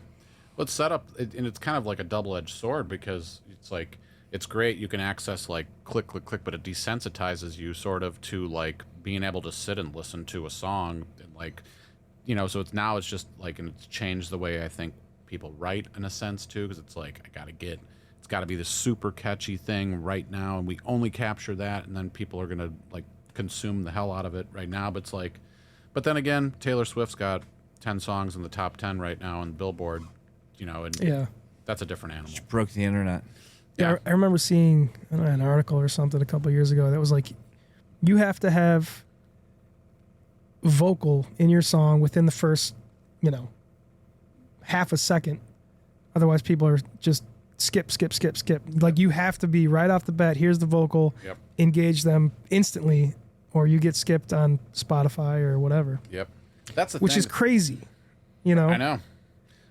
Well, it's set up, and it's kind of like a double-edged sword, because it's like, it's great. You can access like click, click, click, but it desensitizes you sort of to like being able to sit and listen to a song, and like, so it's just like, and it's changed the way I think people write in a sense too, because it's like, it's got to be this super catchy thing right now, and we only capture that, and then people are gonna like consume the hell out of it right now. But it's like, but then again, Taylor Swift's got 10 songs in the top 10 right now on Billboard, and Yeah. that's a different animal. Broke the internet. Yeah, I remember seeing an article or something a couple of years ago that was like, you have to have vocal in your song within the first, half a second. Otherwise, people are just skip. Like, you have to be right off the bat, here's the vocal, Yep. engage them instantly, or you get skipped on Spotify or whatever, Yep. That's the which thing. is crazy, I know.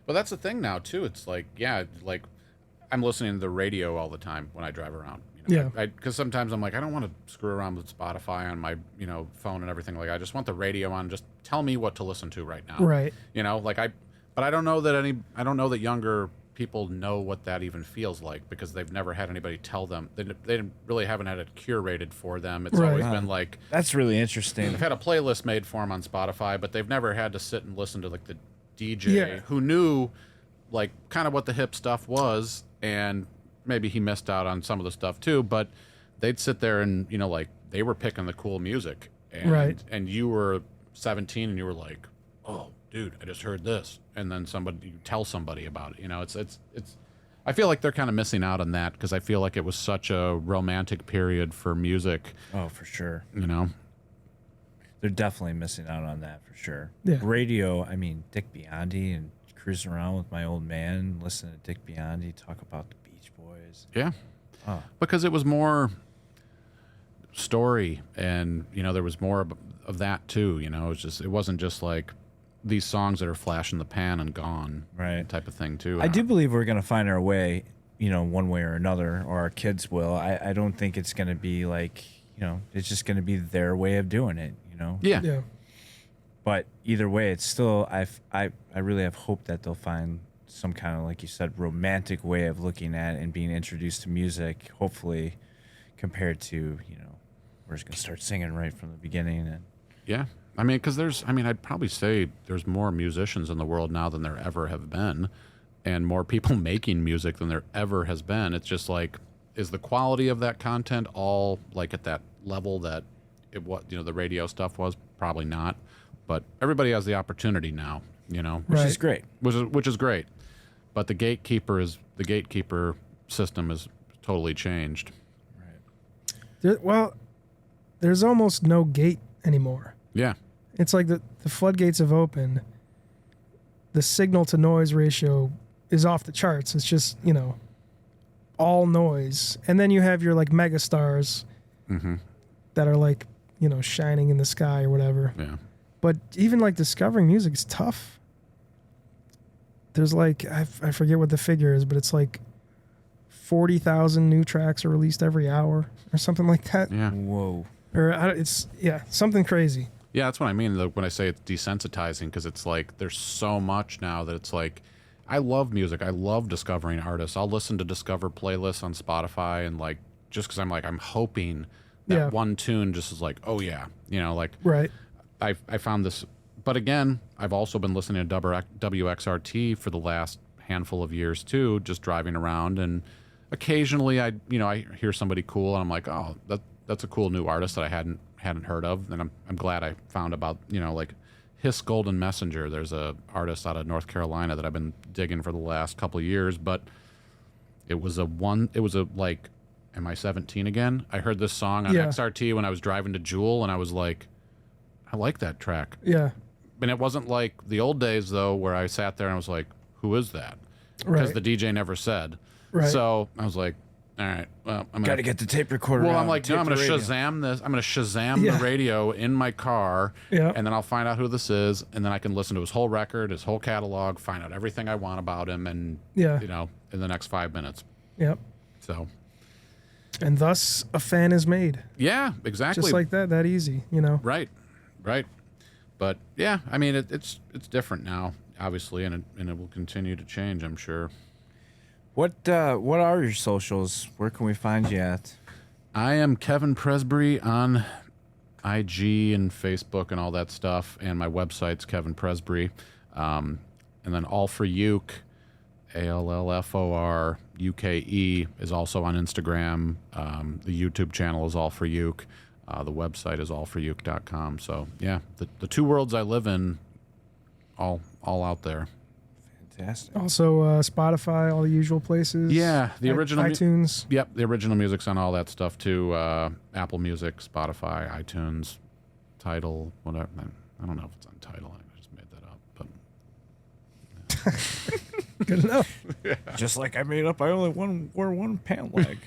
Well, that's the thing now too. It's like, yeah, like I'm listening to the radio all the time when I drive around. Yeah. Because sometimes I'm like, I don't want to screw around with Spotify on my, phone and everything. Like, I just want the radio on. Just tell me what to listen to right now. Right. But I don't know that younger people know what that even feels like, because they've never had anybody tell them. They really haven't had it curated for them. It's Right. always been like, That's really interesting. they've had a playlist made for them on Spotify, but they've never had to sit and listen to like the DJ Yeah. who knew like kind of what the hip stuff was, and maybe he missed out on some of the stuff too, but they'd sit there and, like they were picking the cool music, and, Right. and you were 17 and you were like, oh dude, I just heard this. And then you tell somebody about it. It's I feel like they're kind of missing out on that, because I feel like it was such a romantic period for music, Oh, for sure. They're definitely missing out on that for sure. Yeah. Radio, I mean, Dick Biondi, and cruising around with my old man, listening to Dick Biondi talk about the Beach Boys. Yeah. Oh. Because it was more story, and, there was more of that too, it wasn't just like these songs that are flash in the pan and gone, Right. type of thing too. I do believe we're going to find our way, one way or another, or our kids will. I don't think it's going to be like, it's just going to be their way of doing it, Yeah. Yeah. But either way, it's still, I really have hope that they'll find some kind of, like you said, romantic way of looking at and being introduced to music, hopefully, compared to, we're just going to start singing right from the beginning. And Yeah. I mean, because I'd probably say there's more musicians in the world now than there ever have been, and more people making music than there ever has been. It's just like, is the quality of that content all like at that level that the radio stuff was probably not, but everybody has the opportunity now, Which is great. which is great. But the gatekeeper system is totally changed. There's almost no gate anymore. Yeah. It's like the floodgates have opened. The signal to noise ratio is off the charts. It's just, all noise. And then you have your like mega stars that are like, shining in the sky or whatever. Yeah. But even like discovering music is tough. There's like, I forget what the figure is, but it's like 40,000 new tracks are released every hour or something like that. Yeah. Whoa. Or something crazy. Yeah, that's what I mean when I say it's desensitizing, because it's like there's so much now that it's like, I love music. I love discovering artists. I'll listen to Discover playlists on Spotify, and like just because I'm hoping that one tune just is like, oh yeah, Right. I found this. But again, I've also been listening to WXRT for the last handful of years too, just driving around, and occasionally I hear somebody cool, and I'm like, oh, that's a cool new artist that I hadn't heard of, and I'm glad I found about like Hiss Golden Messenger. There's a artist out of North Carolina that I've been digging for the last couple of years, but it was a like, am I 17 again? I heard this song on XRT when I was driving to Jewel, and I was like, I like that track. Yeah. And it wasn't like the old days though, where I sat there and I was like, who is that? Because the DJ never said. Right. So I was like, all right, well, I'm Got to get the tape recorder. Well, out I'm like, no, I'm going to Shazam this. I'm going to Shazam the radio in my car, and then I'll find out who this is, and then I can listen to his whole record, his whole catalog, find out everything I want about him, and in the next 5 minutes. Yep. So. And thus, a fan is made. Yeah, exactly. Just like that easy, Right. But yeah, I mean, it's different now, obviously, and it will continue to change, I'm sure. What are your socials? Where can we find you at? I am Kevin Presbrey on IG and Facebook and all that stuff, and my website's Kevin Presbrey. And then All for Uke, ALLFORUKE, is also on Instagram. The YouTube channel is All for Uke. The website is allforuke.com. So yeah, the two worlds I live in, all out there. Fantastic. Also, Spotify, all the usual places. Yeah, the original iTunes. Yep, the original music's on all that stuff too. Apple Music, Spotify, iTunes, Tidal, whatever. I don't know if it's on Tidal. I just made that up, but Good enough. Just like I made up, I only wore one pant leg.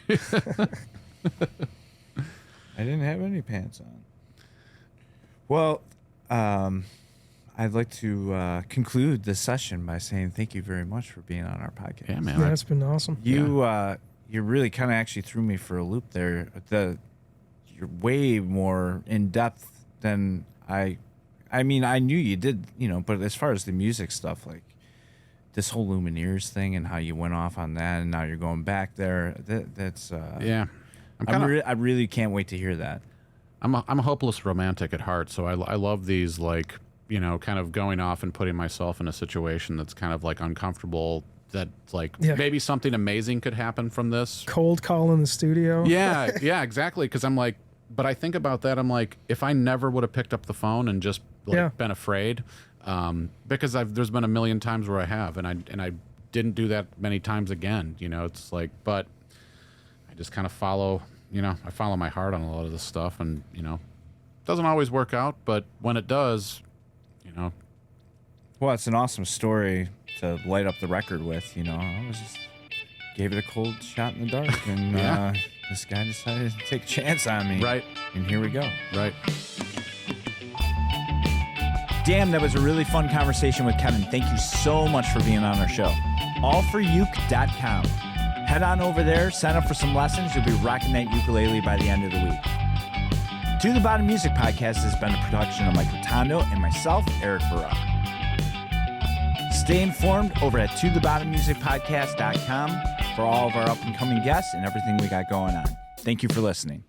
I didn't have any pants on. Well, I'd like to conclude this session by saying thank you very much for being on our podcast. Yeah, man. Yeah, it's been awesome. You really kind of actually threw me for a loop there. You're way more in depth than I mean, I knew you did, but as far as the music stuff, like this whole Lumineers thing and how you went off on that, and now you're going back there. That's yeah. I really can't wait to hear that. I'm a hopeless romantic at heart, so I love these, like, kind of going off and putting myself in a situation that's kind of like uncomfortable, that like maybe something amazing could happen from this. Cold call in the studio. Yeah, exactly. Because I'm like, but I think about that. I'm like, if I never would have picked up the phone and just been afraid, because there's been a million times where I have, and I didn't do that many times again. It's like, but I just kind of follow my heart on a lot of this stuff, and it doesn't always work out, but when it does, Well, it's an awesome story to light up the record with. I was just gave it a cold shot in the dark, and this guy decided to take a chance on me. Right. And here we go. Right. Damn, that was a really fun conversation with Kevin. Thank you so much for being on our show. Allforuke.com. Head on over there, sign up for some lessons. You'll be rocking that ukulele by the end of the week. To the Bottom Music Podcast has been a production of Mike Rotondo and myself, Eric Farrar. Stay informed over at tothebottommusicpodcast.com for all of our up-and-coming guests and everything we got going on. Thank you for listening.